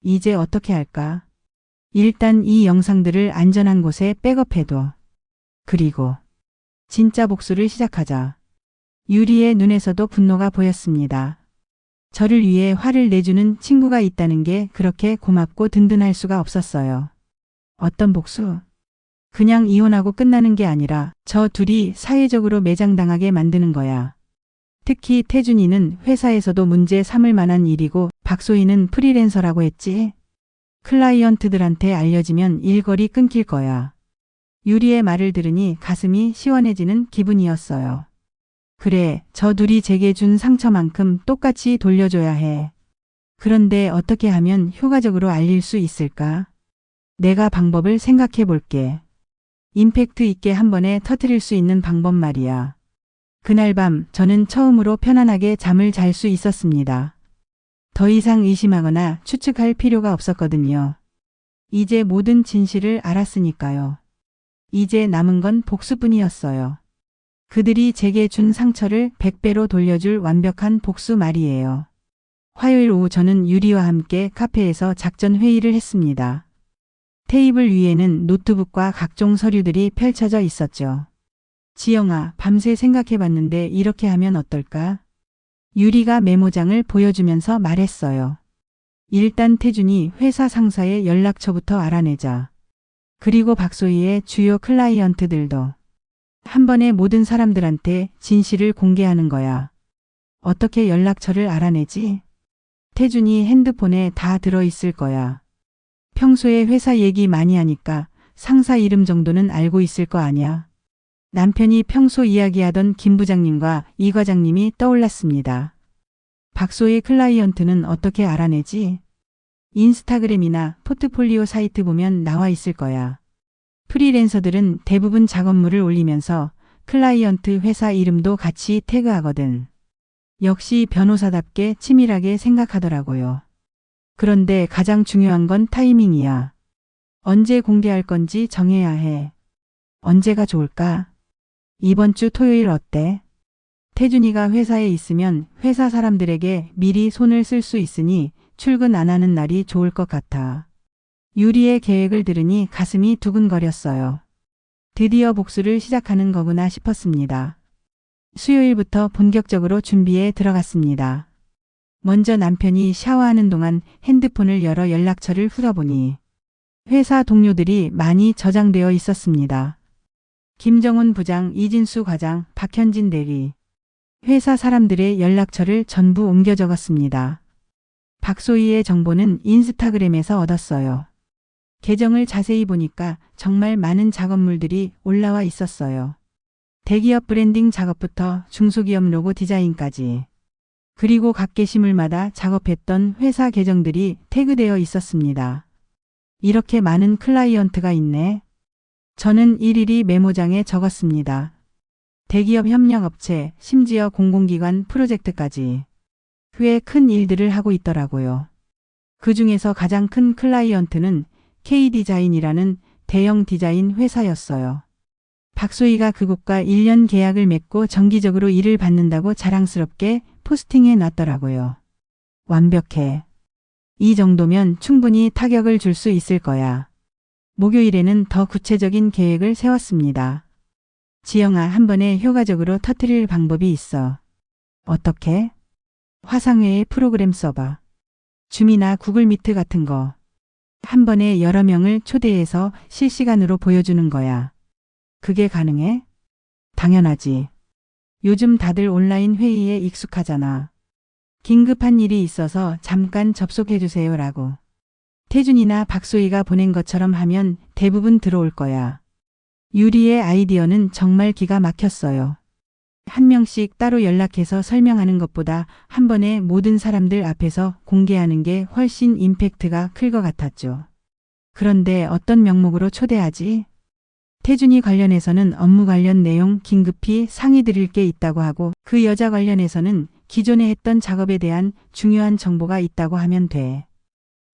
이제 어떻게 할까? 일단 이 영상들을 안전한 곳에 백업해둬. 그리고 진짜 복수를 시작하자. 유리의 눈에서도 분노가 보였습니다. 저를 위해 화를 내주는 친구가 있다는 게 그렇게 고맙고 든든할 수가 없었어요. 어떤 복수? 그냥 이혼하고 끝나는 게 아니라 저 둘이 사회적으로 매장당하게 만드는 거야. 특히 태준이는 회사에서도 문제 삼을 만한 일이고 박소희는 프리랜서라고 했지. 클라이언트들한테 알려지면 일거리 끊길 거야. 유리의 말을 들으니 가슴이 시원해지는 기분이었어요. 그래, 저 둘이 제게 준 상처만큼 똑같이 돌려줘야 해. 그런데 어떻게 하면 효과적으로 알릴 수 있을까? 내가 방법을 생각해 볼게. 임팩트 있게 한 번에 터뜨릴 수 있는 방법 말이야. 그날 밤 저는 처음으로 편안하게 잠을 잘 수 있었습니다. 더 이상 의심하거나 추측할 필요가 없었거든요. 이제 모든 진실을 알았으니까요. 이제 남은 건 복수뿐이었어요. 그들이 제게 준 상처를 100배로 돌려줄 완벽한 복수 말이에요. 화요일 오후 저는 유리와 함께 카페에서 작전 회의를 했습니다. 테이블 위에는 노트북과 각종 서류들이 펼쳐져 있었죠. 지영아, 밤새 생각해봤는데 이렇게 하면 어떨까? 유리가 메모장을 보여주면서 말했어요. 일단 태준이 회사 상사의 연락처부터 알아내자. 그리고 박소희의 주요 클라이언트들도. 한 번에 모든 사람들한테 진실을 공개하는 거야. 어떻게 연락처를 알아내지? 태준이 핸드폰에 다 들어있을 거야. 평소에 회사 얘기 많이 하니까 상사 이름 정도는 알고 있을 거 아니야. 남편이 평소 이야기하던 김 부장님과 이 과장님이 떠올랐습니다. 박소희 클라이언트는 어떻게 알아내지? 인스타그램이나 포트폴리오 사이트 보면 나와 있을 거야. 프리랜서들은 대부분 작업물을 올리면서 클라이언트 회사 이름도 같이 태그하거든. 역시 변호사답게 치밀하게 생각하더라고요. 그런데 가장 중요한 건 타이밍이야. 언제 공개할 건지 정해야 해. 언제가 좋을까? 이번 주 토요일 어때? 태준이가 회사에 있으면 회사 사람들에게 미리 손을 쓸 수 있으니 출근 안 하는 날이 좋을 것 같아. 유리의 계획을 들으니 가슴이 두근거렸어요. 드디어 복수를 시작하는 거구나 싶었습니다. 수요일부터 본격적으로 준비에 들어갔습니다. 먼저 남편이 샤워하는 동안 핸드폰을 열어 연락처를 풀어보니 회사 동료들이 많이 저장되어 있었습니다. 김정훈 부장, 이진수 과장, 박현진 대리. 회사 사람들의 연락처를 전부 옮겨 적었습니다. 박소희의 정보는 인스타그램에서 얻었어요. 계정을 자세히 보니까 정말 많은 작업물들이 올라와 있었어요. 대기업 브랜딩 작업부터 중소기업 로고 디자인까지. 그리고 각 게시물마다 작업했던 회사 계정들이 태그되어 있었습니다. 이렇게 많은 클라이언트가 있네. 저는 일일이 메모장에 적었습니다. 대기업 협력업체, 심지어 공공기관 프로젝트까지. 꽤 큰 일들을 하고 있더라고요. 그 중에서 가장 큰 클라이언트는 K디자인이라는 대형 디자인 회사였어요. 박소희가 그곳과 1년 계약을 맺고 정기적으로 일을 받는다고 자랑스럽게 포스팅해 놨더라고요. 완벽해. 이 정도면 충분히 타격을 줄 수 있을 거야. 목요일에는 더 구체적인 계획을 세웠습니다. 지영아, 한 번에 효과적으로 터뜨릴 방법이 있어. 어떻게? 화상회의 프로그램 써봐. 줌이나 구글 미트 같은 거. 한 번에 여러 명을 초대해서 실시간으로 보여주는 거야. 그게 가능해? 당연하지. 요즘 다들 온라인 회의에 익숙하잖아. 긴급한 일이 있어서 잠깐 접속해주세요 라고. 태준이나 박소희가 보낸 것처럼 하면 대부분 들어올 거야. 유리의 아이디어는 정말 기가 막혔어요. 한 명씩 따로 연락해서 설명하는 것보다 한 번에 모든 사람들 앞에서 공개하는 게 훨씬 임팩트가 클 것 같았죠. 그런데 어떤 명목으로 초대하지? 태준이 관련해서는 업무 관련 내용 긴급히 상의 드릴 게 있다고 하고 그 여자 관련해서는 기존에 했던 작업에 대한 중요한 정보가 있다고 하면 돼.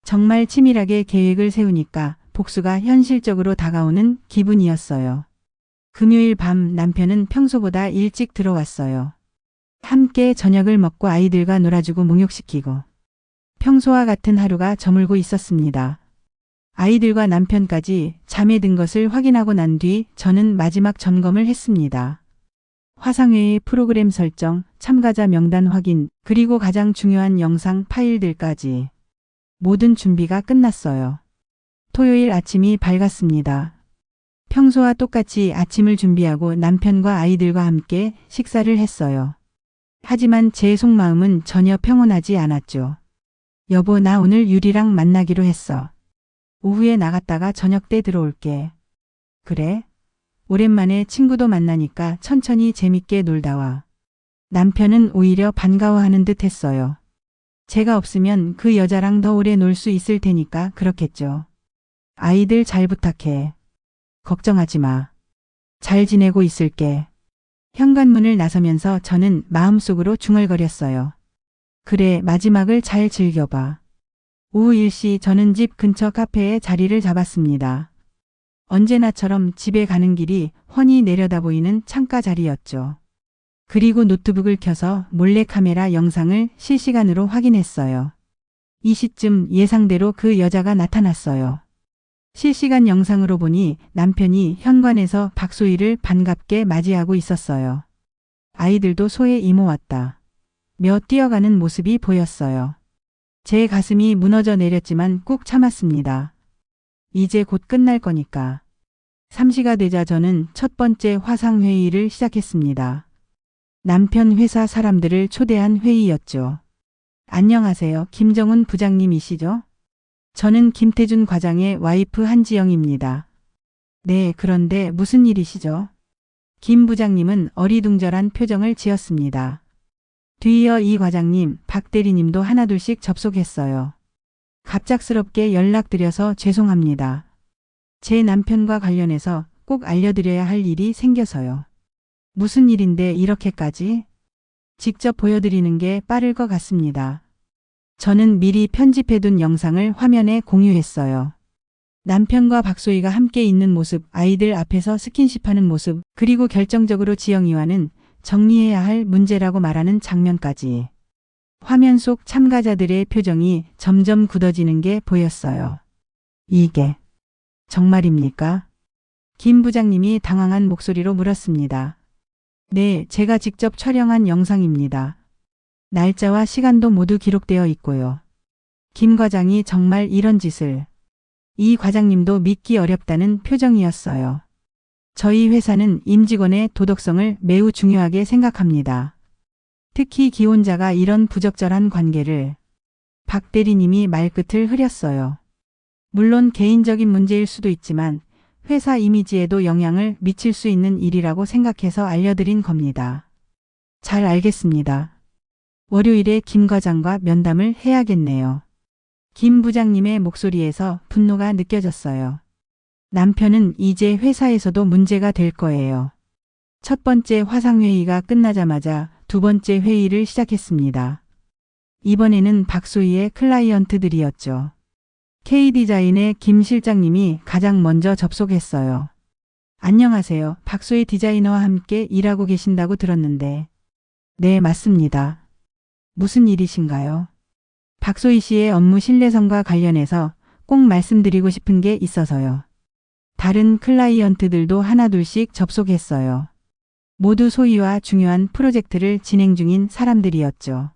정말 치밀하게 계획을 세우니까 복수가 현실적으로 다가오는 기분이었어요. 금요일 밤 남편은 평소보다 일찍 들어왔어요. 함께 저녁을 먹고 아이들과 놀아주고 목욕시키고 평소와 같은 하루가 저물고 있었습니다. 아이들과 남편까지 잠에 든 것을 확인하고 난 뒤 저는 마지막 점검을 했습니다. 화상회의 프로그램 설정, 참가자 명단 확인, 그리고 가장 중요한 영상 파일들까지 모든 준비가 끝났어요. 토요일 아침이 밝았습니다. 평소와 똑같이 아침을 준비하고 남편과 아이들과 함께 식사를 했어요. 하지만 제 속마음은 전혀 평온하지 않았죠. 여보, 나 오늘 유리랑 만나기로 했어. 오후에 나갔다가 저녁 때 들어올게. 그래? 오랜만에 친구도 만나니까 천천히 재밌게 놀다 와. 남편은 오히려 반가워하는 듯 했어요. 제가 없으면 그 여자랑 더 오래 놀 수 있을 테니까 그렇겠죠. 아이들 잘 부탁해. 걱정하지 마. 잘 지내고 있을게. 현관문을 나서면서 저는 마음속으로 중얼거렸어요. 그래, 마지막을 잘 즐겨봐. 오후 1시 저는 집 근처 카페에 자리를 잡았습니다. 언제나처럼 집에 가는 길이 훤히 내려다 보이는 창가 자리였죠. 그리고 노트북을 켜서 몰래카메라 영상을 실시간으로 확인했어요. 이 시점 예상대로 그 여자가 나타났어요. 실시간 영상으로 보니 남편이 현관에서 박소희를 반갑게 맞이하고 있었어요. 아이들도 소의 이모 왔다 며 뛰어가는 모습이 보였어요. 제 가슴이 무너져 내렸지만 꾹 참았습니다. 이제 곧 끝날 거니까. 3시가 되자 저는 첫 번째 화상회의를 시작했습니다. 남편 회사 사람들을 초대한 회의였죠. 안녕하세요. 김정은 부장님이시죠? 저는 김태준 과장의 와이프 한지영입니다. 네, 그런데 무슨 일이시죠? 김 부장님은 어리둥절한 표정을 지었습니다. 뒤이어 이 과장님, 박 대리님도 하나둘씩 접속했어요. 갑작스럽게 연락드려서 죄송합니다. 제 남편과 관련해서 꼭 알려드려야 할 일이 생겨서요. 무슨 일인데 이렇게까지? 직접 보여드리는 게 빠를 것 같습니다. 저는 미리 편집해둔 영상을 화면에 공유했어요. 남편과 박소희가 함께 있는 모습, 아이들 앞에서 스킨십하는 모습, 그리고 결정적으로 지영이와는 정리해야 할 문제라고 말하는 장면까지. 화면 속 참가자들의 표정이 점점 굳어지는 게 보였어요. 이게 정말입니까? 김 부장님이 당황한 목소리로 물었습니다. 네, 제가 직접 촬영한 영상입니다. 날짜와 시간도 모두 기록되어 있고요. 김 과장이 정말 이런 짓을. 이 과장님도 믿기 어렵다는 표정이었어요. 저희 회사는 임직원의 도덕성을 매우 중요하게 생각합니다. 특히 기혼자가 이런 부적절한 관계를. 박 대리님이 말끝을 흐렸어요. 물론 개인적인 문제일 수도 있지만 회사 이미지에도 영향을 미칠 수 있는 일이라고 생각해서 알려드린 겁니다. 잘 알겠습니다. 월요일에 김 과장과 면담을 해야겠네요. 김 부장님의 목소리에서 분노가 느껴졌어요. 남편은 이제 회사에서도 문제가 될 거예요. 첫 번째 화상회의가 끝나자마자 두 번째 회의를 시작했습니다. 이번에는 박소희의 클라이언트들이었죠. K디자인의 김 실장님이 가장 먼저 접속했어요. 안녕하세요. 박소희 디자이너와 함께 일하고 계신다고 들었는데. 네, 맞습니다. 무슨 일이신가요? 박소희 씨의 업무 신뢰성과 관련해서 꼭 말씀드리고 싶은 게 있어서요. 다른 클라이언트들도 하나둘씩 접속했어요. 모두 소희와 중요한 프로젝트를 진행 중인 사람들이었죠.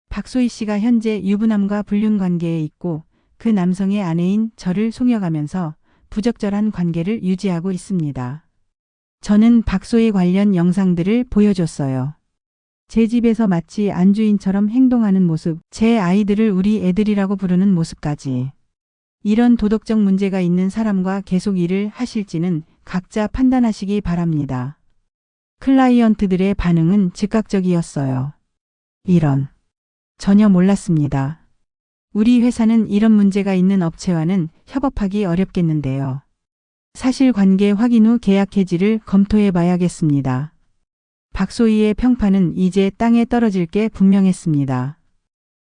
박소희 씨가 현재 유부남과 불륜 관계에 있고 그 남성의 아내인 저를 속여가면서 부적절한 관계를 유지하고 있습니다. 저는 박소희 관련 영상들을 보여줬어요. 제 집에서 마치 안주인처럼 행동하는 모습, 제 아이들을 우리 애들이라고 부르는 모습까지. 이런 도덕적 문제가 있는 사람과 계속 일을 하실지는 각자 판단하시기 바랍니다. 클라이언트들의 반응은 즉각적이었어요. 이런. 전혀 몰랐습니다. 우리 회사는 이런 문제가 있는 업체와는 협업하기 어렵겠는데요. 사실관계 확인 후 계약 해지를 검토해 봐야겠습니다. 박소희의 평판은 이제 땅에 떨어질 게 분명했습니다.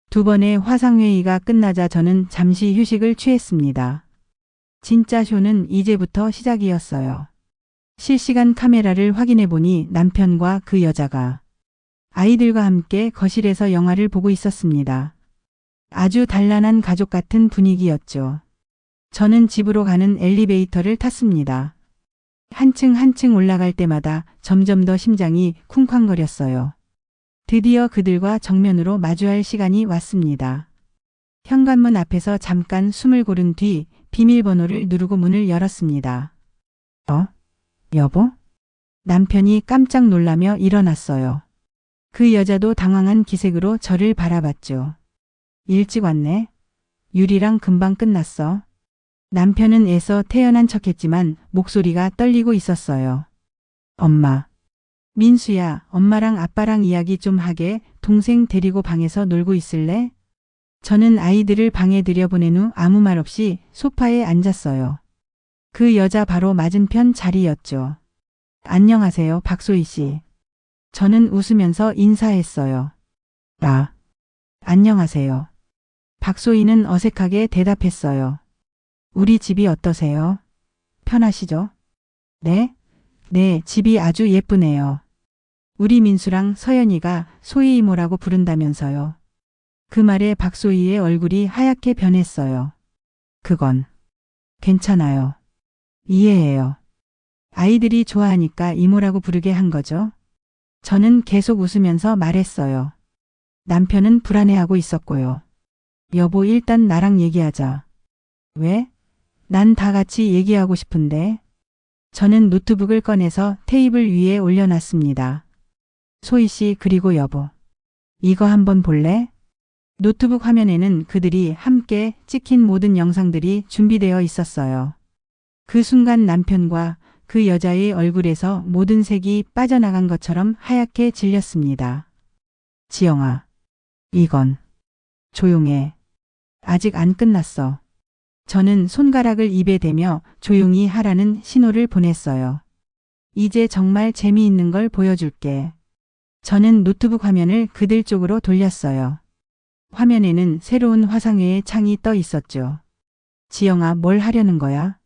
두 번의 화상회의가 끝나자 저는 잠시 휴식을 취했습니다. 진짜 쇼는 이제부터 시작이었어요. 실시간 카메라를 확인해 보니 남편과 그 여자가 아이들과 함께 거실에서 영화를 보고 있었습니다. 아주 단란한 가족 같은 분위기였죠. 저는 집으로 가는 엘리베이터를 탔습니다. 한층 한층 올라갈 때마다 점점 더 심장이 쿵쾅거렸어요. 드디어 그들과 정면으로 마주할 시간이 왔습니다. 현관문 앞에서 잠깐 숨을 고른 뒤 비밀번호를 누르고 문을 열었습니다. 여보? 남편이 깜짝 놀라며 일어났어요. 그 여자도 당황한 기색으로 저를 바라봤죠. 일찍 왔네. 유리랑 금방 끝났어. 남편은 애써 태연한 척했지만 목소리가 떨리고 있었어요. 엄마. 민수야, 엄마랑 아빠랑 이야기 좀 하게. 동생 데리고 방에서 놀고 있을래? 저는 아이들을 방에 들여보낸 후 아무 말 없이 소파에 앉았어요. 그 여자 바로 맞은편 자리였죠. 안녕하세요, 박소희 씨. 저는 웃으면서 인사했어요. 안녕하세요. 박소희는 어색하게 대답했어요. 우리 집이 어떠세요? 편하시죠? 네? 네, 집이 아주 예쁘네요. 우리 민수랑 서연이가 소희 이모라고 부른다면서요. 그 말에 박소희의 얼굴이 하얗게 변했어요. 그건 괜찮아요. 이해해요. 아이들이 좋아하니까 이모라고 부르게 한 거죠. 저는 계속 웃으면서 말했어요. 남편은 불안해하고 있었고요. 여보, 일단 나랑 얘기하자. 왜? 난 다 같이 얘기하고 싶은데. 저는 노트북을 꺼내서 테이블 위에 올려놨습니다. 소희 씨, 그리고 여보. 이거 한번 볼래? 노트북 화면에는 그들이 함께 찍힌 모든 영상들이 준비되어 있었어요. 그 순간 남편과 그 여자의 얼굴에서 모든 색이 빠져나간 것처럼 하얗게 질렸습니다. 지영아, 이건. 조용해. 아직 안 끝났어. 저는 손가락을 입에 대며 조용히 하라는 신호를 보냈어요. 이제 정말 재미있는 걸 보여줄게. 저는 노트북 화면을 그들 쪽으로 돌렸어요. 화면에는 새로운 화상회의 창이 떠 있었죠. 지영아, 뭘 하려는 거야?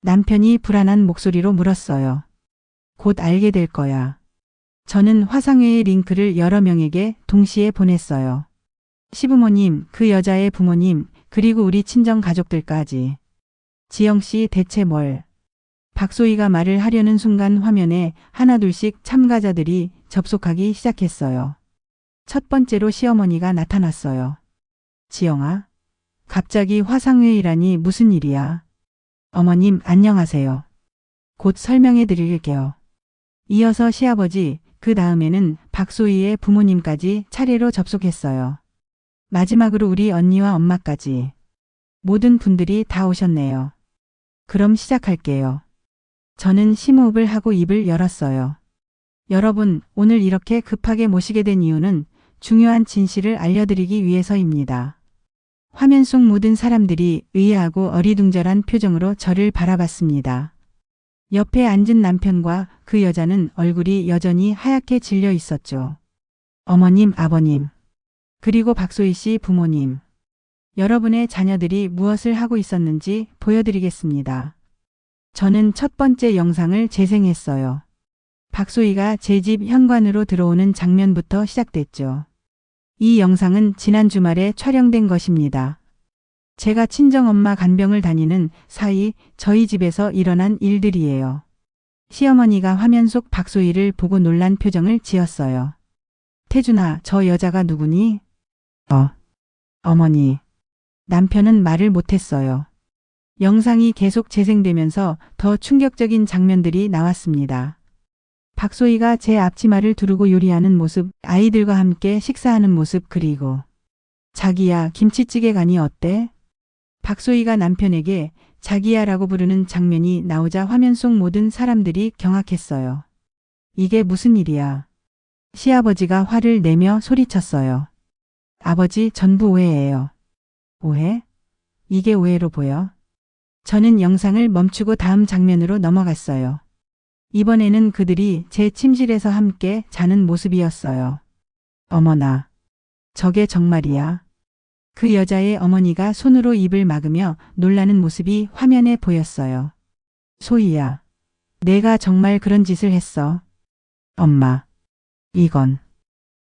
남편이 불안한 목소리로 물었어요. 곧 알게 될 거야. 저는 화상회의 링크를 여러 명에게 동시에 보냈어요. 시부모님, 그 여자의 부모님, 그리고 우리 친정 가족들까지. 지영씨, 대체 뭘? 박소희가 말을 하려는 순간 화면에 하나둘씩 참가자들이 접속하기 시작했어요. 첫 번째로 시어머니가 나타났어요. 지영아, 갑자기 화상회의라니 무슨 일이야? 어머님, 안녕하세요. 곧 설명해 드릴게요. 이어서 시아버지, 그 다음에는 박소희의 부모님까지 차례로 접속했어요. 마지막으로 우리 언니와 엄마까지. 모든 분들이 다 오셨네요. 그럼 시작할게요. 저는 심호흡을 하고 입을 열었어요. 여러분, 오늘 이렇게 급하게 모시게 된 이유는 중요한 진실을 알려드리기 위해서입니다. 화면 속 모든 사람들이 의아하고 어리둥절한 표정으로 저를 바라봤습니다. 옆에 앉은 남편과 그 여자는 얼굴이 여전히 하얗게 질려 있었죠. 어머님, 아버님, 그리고 박소희 씨 부모님. 여러분의 자녀들이 무엇을 하고 있었는지 보여드리겠습니다. 저는 첫 번째 영상을 재생했어요. 박소희가 제 집 현관으로 들어오는 장면부터 시작됐죠. 이 영상은 지난 주말에 촬영된 것입니다. 제가 친정엄마 간병을 다니는 사이 저희 집에서 일어난 일들이에요. 시어머니가 화면 속 박소희를 보고 놀란 표정을 지었어요. 태준아, 저 여자가 누구니? 어머니. 남편은 말을 못했어요. 영상이 계속 재생되면서 더 충격적인 장면들이 나왔습니다. 박소희가 제 앞치마를 두르고 요리하는 모습, 아이들과 함께 식사하는 모습, 그리고 자기야, 김치찌개 간이 어때? 박소희가 남편에게 자기야라고 부르는 장면이 나오자 화면 속 모든 사람들이 경악했어요. 이게 무슨 일이야? 시아버지가 화를 내며 소리쳤어요. 아버지, 전부 오해예요. 오해? 이게 오해로 보여? 저는 영상을 멈추고 다음 장면으로 넘어갔어요. 이번에는 그들이 제 침실에서 함께 자는 모습이었어요. 어머나, 저게 정말이야. 그 여자의 어머니가 손으로 입을 막으며 놀라는 모습이 화면에 보였어요. 소희야, 내가 정말 그런 짓을 했어. 엄마, 이건.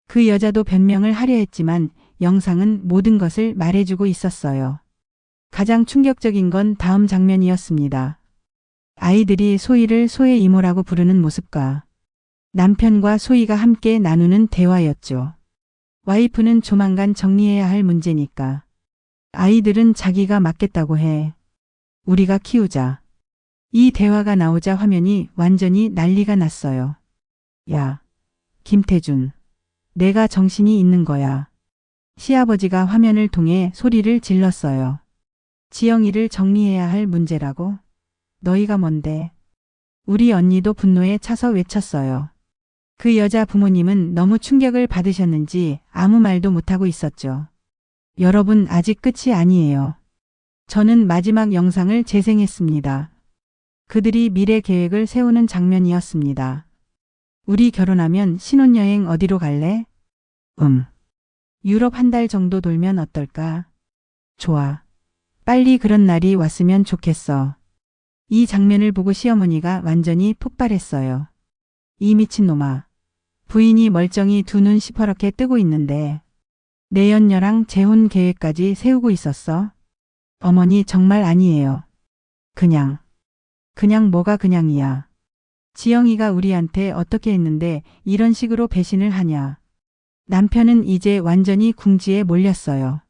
그 여자도 변명을 하려 했지만 영상은 모든 것을 말해주고 있었어요. 가장 충격적인 건 다음 장면이었습니다. 아이들이 소희를 소의 이모라고 부르는 모습과 남편과 소희가 함께 나누는 대화였죠. 와이프는 조만간 정리해야 할 문제니까. 아이들은 자기가 맡겠다고 해. 우리가 키우자. 이 대화가 나오자 화면이 완전히 난리가 났어요. 야, 김태준. 내가 정신이 있는 거야. 시아버지가 화면을 통해 소리를 질렀어요. 지영이를 정리해야 할 문제라고? 너희가 뭔데? 우리 언니도 분노에 차서 외쳤어요. 그 여자 부모님은 너무 충격을 받으셨는지 아무 말도 못하고 있었죠. 여러분, 아직 끝이 아니에요. 저는 마지막 영상을 재생했습니다. 그들이 미래 계획을 세우는 장면이었습니다. 우리 결혼하면 신혼여행 어디로 갈래? 유럽 한 달 정도 돌면 어떨까? 좋아. 빨리 그런 날이 왔으면 좋겠어. 이 장면을 보고 시어머니가 완전히 폭발했어요. 이 미친놈아. 부인이 멀쩡히 두 눈 시퍼렇게 뜨고 있는데 내연녀랑 재혼 계획까지 세우고 있었어? 어머니, 정말 아니에요. 그냥 뭐가 그냥이야. 지영이가 우리한테 어떻게 했는데 이런 식으로 배신을 하냐. 남편은 이제 완전히 궁지에 몰렸어요.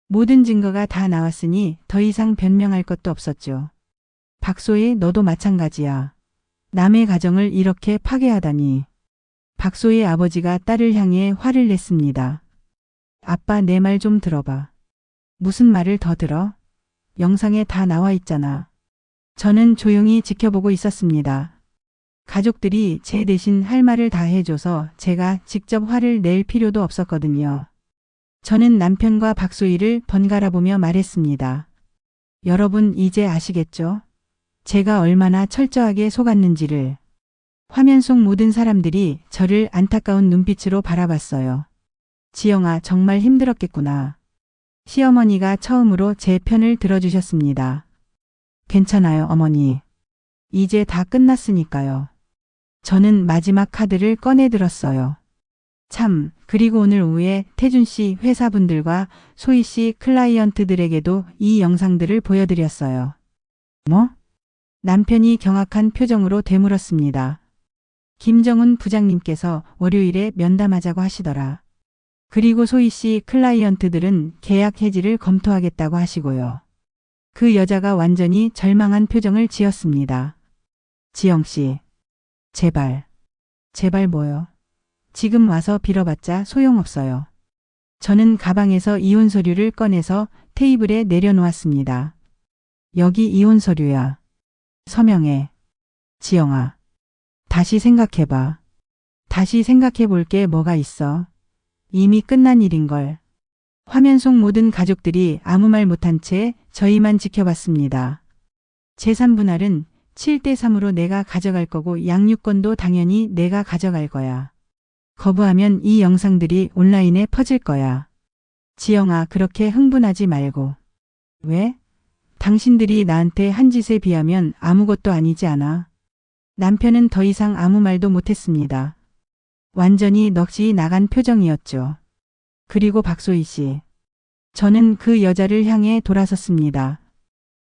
모든 증거가 다 나왔으니 더 이상 변명할 것도 없었죠. 박소희, 너도 마찬가지야. 남의 가정을 이렇게 파괴하다니. 박소희의 아버지가 딸을 향해 화를 냈습니다. 아빠, 내 말 좀 들어봐. 무슨 말을 더 들어? 영상에 다 나와 있잖아. 저는 조용히 지켜보고 있었습니다. 가족들이 제 대신 할 말을 다 해줘서 제가 직접 화를 낼 필요도 없었거든요. 저는 남편과 박소희를 번갈아 보며 말했습니다. 여러분, 이제 아시겠죠? 제가 얼마나 철저하게 속았는지를. 화면 속 모든 사람들이 저를 안타까운 눈빛으로 바라봤어요. 지영아, 정말 힘들었겠구나. 시어머니가 처음으로 제 편을 들어주셨습니다. 괜찮아요, 어머니. 이제 다 끝났으니까요. 저는 마지막 카드를 꺼내 들었어요. 참, 그리고 오늘 오후에 태준 씨 회사분들과 소희 씨 클라이언트들에게도 이 영상들을 보여드렸어요. 뭐? 남편이 경악한 표정으로 되물었습니다. 김정은 부장님께서 월요일에 면담하자고 하시더라. 그리고 소희 씨 클라이언트들은 계약 해지를 검토하겠다고 하시고요. 그 여자가 완전히 절망한 표정을 지었습니다. 지영 씨, 제발 뭐요? 지금 와서 빌어봤자 소용없어요. 저는 가방에서 이혼 서류를 꺼내서 테이블에 내려놓았습니다. 여기 이혼 서류야. 서명해. 지영아, 다시 생각해봐. 다시 생각해볼 게 뭐가 있어? 이미 끝난 일인걸. 화면 속 모든 가족들이 아무 말 못한 채 저희만 지켜봤습니다. 재산 분할은 7대3으로 내가 가져갈 거고 양육권도 당연히 내가 가져갈 거야. 거부하면 이 영상들이 온라인에 퍼질 거야. 지영아, 그렇게 흥분하지 말고. 왜? 당신들이 나한테 한 짓에 비하면 아무것도 아니지 않아? 남편은 더 이상 아무 말도 못했습니다. 완전히 넋이 나간 표정이었죠. 그리고 박소희 씨. 저는 그 여자를 향해 돌아섰습니다.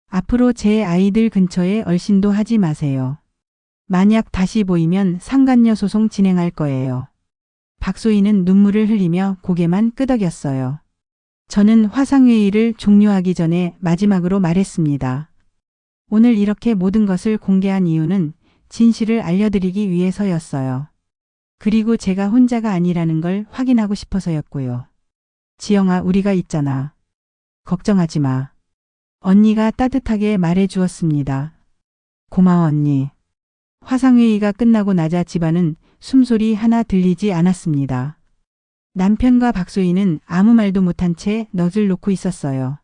앞으로 제 아이들 근처에 얼씬도 하지 마세요. 만약 다시 보이면 상간녀 소송 진행할 거예요. 박소희는 눈물을 흘리며 고개만 끄덕였어요. 저는 화상회의를 종료하기 전에 마지막으로 말했습니다. 오늘 이렇게 모든 것을 공개한 이유는 진실을 알려드리기 위해서였어요. 그리고 제가 혼자가 아니라는 걸 확인하고 싶어서였고요. 지영아, 우리가 있잖아. 걱정하지 마. 언니가 따뜻하게 말해 주었습니다. 고마워, 언니. 화상회의가 끝나고 나자 집안은 숨소리 하나 들리지 않았습니다. 남편과 박소희는 아무 말도 못한 채 넋을 놓고 있었어요.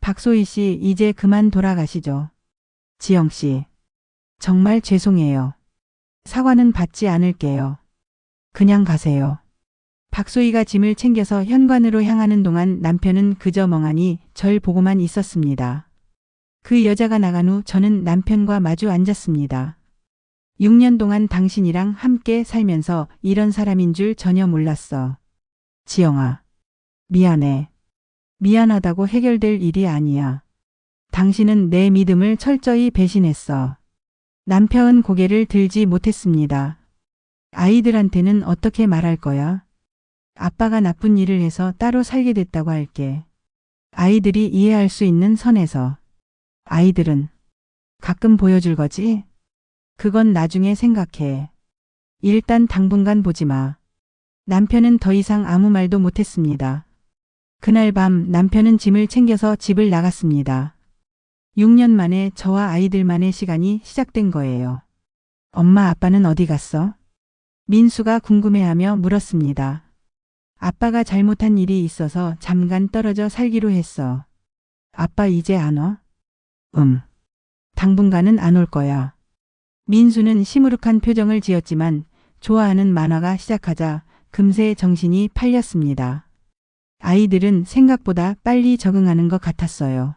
박소희 씨, 이제 그만 돌아가시죠. 지영 씨. 정말 죄송해요. 사과는 받지 않을게요. 그냥 가세요. 박소희가 짐을 챙겨서 현관으로 향하는 동안 남편은 그저 멍하니 절 보고만 있었습니다. 그 여자가 나간 후 저는 남편과 마주 앉았습니다. 6년 동안 당신이랑 함께 살면서 이런 사람인 줄 전혀 몰랐어. 지영아, 미안해. 미안하다고 해결될 일이 아니야. 당신은 내 믿음을 철저히 배신했어. 남편은 고개를 들지 못했습니다. 아이들한테는 어떻게 말할 거야? 아빠가 나쁜 일을 해서 따로 살게 됐다고 할게. 아이들이 이해할 수 있는 선에서. 아이들은 가끔 보여줄 거지? 그건 나중에 생각해. 일단 당분간 보지 마. 남편은 더 이상 아무 말도 못했습니다. 그날 밤 남편은 짐을 챙겨서 집을 나갔습니다. 6년 만에 저와 아이들만의 시간이 시작된 거예요. 엄마 아빠는 어디 갔어? 민수가 궁금해하며 물었습니다. 아빠가 잘못한 일이 있어서 잠깐 떨어져 살기로 했어. 아빠 이제 안 와? 당분간은 안 올 거야. 민수는 시무룩한 표정을 지었지만 좋아하는 만화가 시작하자 금세 정신이 팔렸습니다. 아이들은 생각보다 빨리 적응하는 것 같았어요.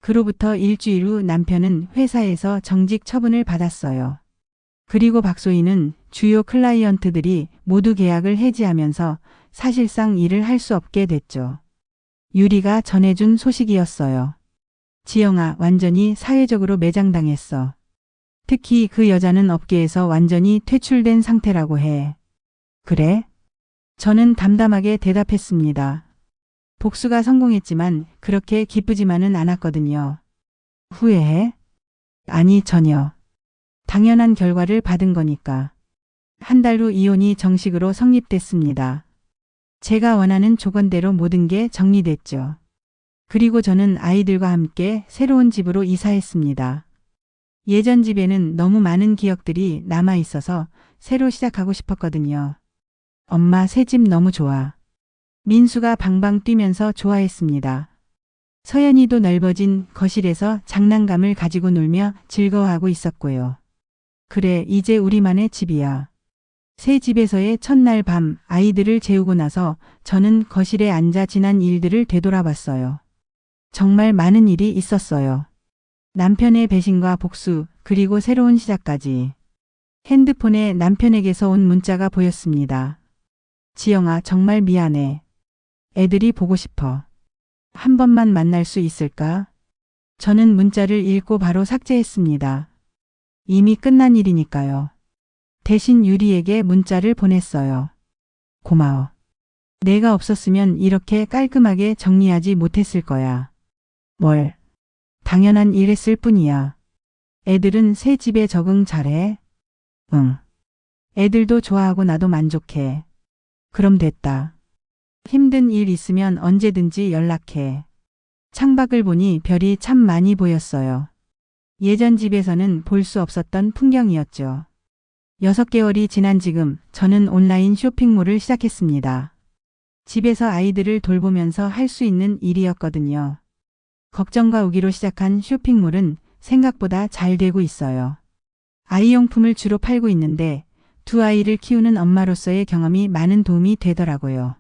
그로부터 일주일 후 남편은 회사에서 정직 처분을 받았어요. 그리고 박소희는 주요 클라이언트들이 모두 계약을 해지하면서 사실상 일을 할 수 없게 됐죠. 유리가 전해준 소식이었어요. 지영아, 완전히 사회적으로 매장당했어. 특히 그 여자는 업계에서 완전히 퇴출된 상태라고 해. 그래? 저는 담담하게 대답했습니다. 복수가 성공했지만 그렇게 기쁘지만은 않았거든요. 후회해? 아니, 전혀. 당연한 결과를 받은 거니까. 한 달 후 이혼이 정식으로 성립됐습니다. 제가 원하는 조건대로 모든 게 정리됐죠. 그리고 저는 아이들과 함께 새로운 집으로 이사했습니다. 예전 집에는 너무 많은 기억들이 남아 있어서 새로 시작하고 싶었거든요. 엄마, 새 집 너무 좋아. 민수가 방방 뛰면서 좋아했습니다. 서연이도 넓어진 거실에서 장난감을 가지고 놀며 즐거워하고 있었고요. 그래, 이제 우리만의 집이야. 새 집에서의 첫날 밤 아이들을 재우고 나서 저는 거실에 앉아 지난 일들을 되돌아봤어요. 정말 많은 일이 있었어요. 남편의 배신과 복수, 그리고 새로운 시작까지. 핸드폰에 남편에게서 온 문자가 보였습니다. 지영아, 정말 미안해. 애들이 보고 싶어. 한 번만 만날 수 있을까? 저는 문자를 읽고 바로 삭제했습니다. 이미 끝난 일이니까요. 대신 유리에게 문자를 보냈어요. 고마워. 내가 없었으면 이렇게 깔끔하게 정리하지 못했을 거야. 뭘? 당연한 일 했을 뿐이야. 애들은 새 집에 적응 잘해? 응. 애들도 좋아하고 나도 만족해. 그럼 됐다. 힘든 일 있으면 언제든지 연락해. 창밖을 보니 별이 참 많이 보였어요. 예전 집에서는 볼 수 없었던 풍경이었죠. 6개월이 지난 지금 저는 온라인 쇼핑몰을 시작했습니다. 집에서 아이들을 돌보면서 할 수 있는 일이었거든요. 걱정과 우기로 시작한 쇼핑몰은 생각보다 잘 되고 있어요. 아이용품을 주로 팔고 있는데 두 아이를 키우는 엄마로서의 경험이 많은 도움이 되더라고요.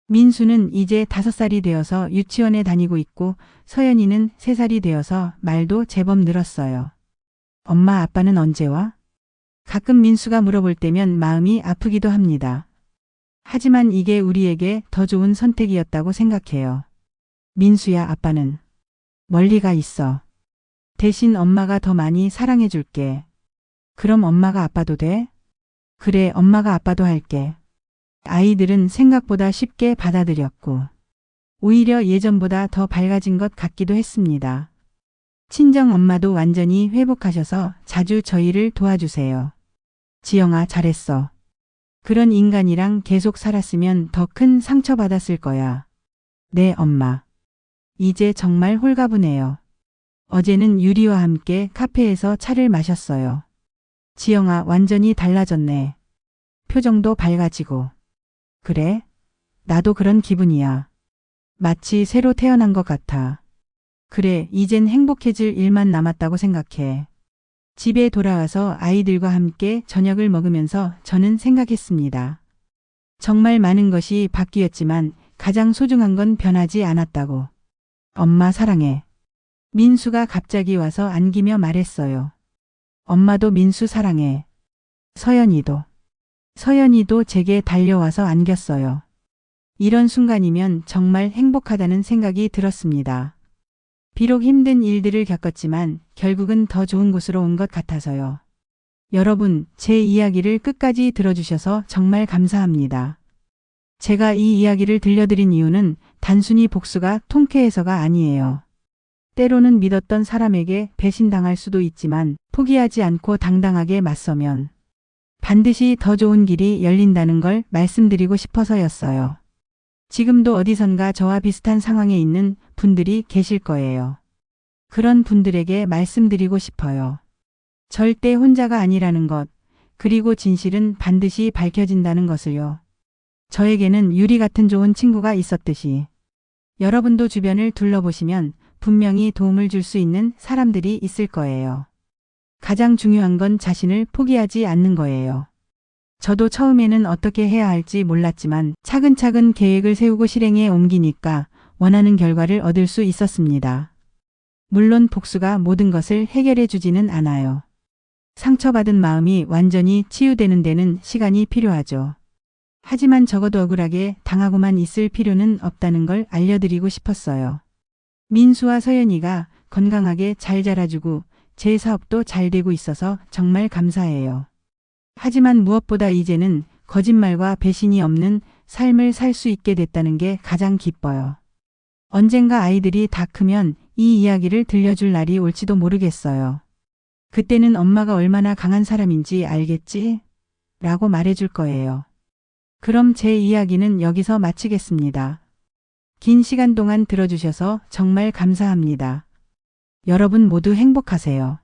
민수는 이제 5살이 되어서 유치원에 다니고 있고 서연이는 3살이 되어서 말도 제법 늘었어요. 엄마 아빠는 언제 와? 가끔 민수가 물어볼 때면 마음이 아프기도 합니다. 하지만 이게 우리에게 더 좋은 선택이었다고 생각해요. 민수야, 아빠는 멀리 가 있어. 대신 엄마가 더 많이 사랑해 줄게. 그럼 엄마가 아빠도 돼? 그래, 엄마가 아빠도 할게. 아이들은 생각보다 쉽게 받아들였고 오히려 예전보다 더 밝아진 것 같기도 했습니다. 친정 엄마도 완전히 회복하셔서 자주 저희를 도와주세요. 지영아, 잘했어. 그런 인간이랑 계속 살았으면 더 큰 상처받았을 거야. 네, 엄마. 이제 정말 홀가분해요. 어제는 유리와 함께 카페에서 차를 마셨어요. 지영아, 완전히 달라졌네. 표정도 밝아지고. 그래? 나도 그런 기분이야. 마치 새로 태어난 것 같아. 그래, 이젠 행복해질 일만 남았다고 생각해. 집에 돌아와서 아이들과 함께 저녁을 먹으면서 저는 생각했습니다. 정말 많은 것이 바뀌었지만 가장 소중한 건 변하지 않았다고. 엄마 사랑해. 민수가 갑자기 와서 안기며 말했어요. 엄마도 민수 사랑해. 서연이도. 서연이도 제게 달려와서 안겼어요. 이런 순간이면 정말 행복하다는 생각이 들었습니다. 비록 힘든 일들을 겪었지만 결국은 더 좋은 곳으로 온 것 같아서요. 여러분, 제 이야기를 끝까지 들어주셔서 정말 감사합니다. 제가 이 이야기를 들려드린 이유는 단순히 복수가 통쾌해서가 아니에요. 때로는 믿었던 사람에게 배신당할 수도 있지만 포기하지 않고 당당하게 맞서면 반드시 더 좋은 길이 열린다는 걸 말씀드리고 싶어서였어요. 지금도 어디선가 저와 비슷한 상황에 있는 분들이 계실 거예요. 그런 분들에게 말씀드리고 싶어요. 절대 혼자가 아니라는 것, 그리고 진실은 반드시 밝혀진다는 것을요. 저에게는 유리 같은 좋은 친구가 있었듯이 여러분도 주변을 둘러보시면 분명히 도움을 줄 수 있는 사람들이 있을 거예요. 가장 중요한 건 자신을 포기하지 않는 거예요. 저도 처음에는 어떻게 해야 할지 몰랐지만 차근차근 계획을 세우고 실행에 옮기니까 원하는 결과를 얻을 수 있었습니다. 물론 복수가 모든 것을 해결해 주지는 않아요. 상처받은 마음이 완전히 치유되는 데는 시간이 필요하죠. 하지만 적어도 억울하게 당하고만 있을 필요는 없다는 걸 알려드리고 싶었어요. 민수와 서연이가 건강하게 잘 자라주고 제 사업도 잘 되고 있어서 정말 감사해요. 하지만 무엇보다 이제는 거짓말과 배신이 없는 삶을 살 수 있게 됐다는 게 가장 기뻐요. 언젠가 아이들이 다 크면 이 이야기를 들려줄 날이 올지도 모르겠어요. 그때는 엄마가 얼마나 강한 사람인지 알겠지? 라고 말해줄 거예요. 그럼 제 이야기는 여기서 마치겠습니다. 긴 시간 동안 들어주셔서 정말 감사합니다. 여러분 모두 행복하세요.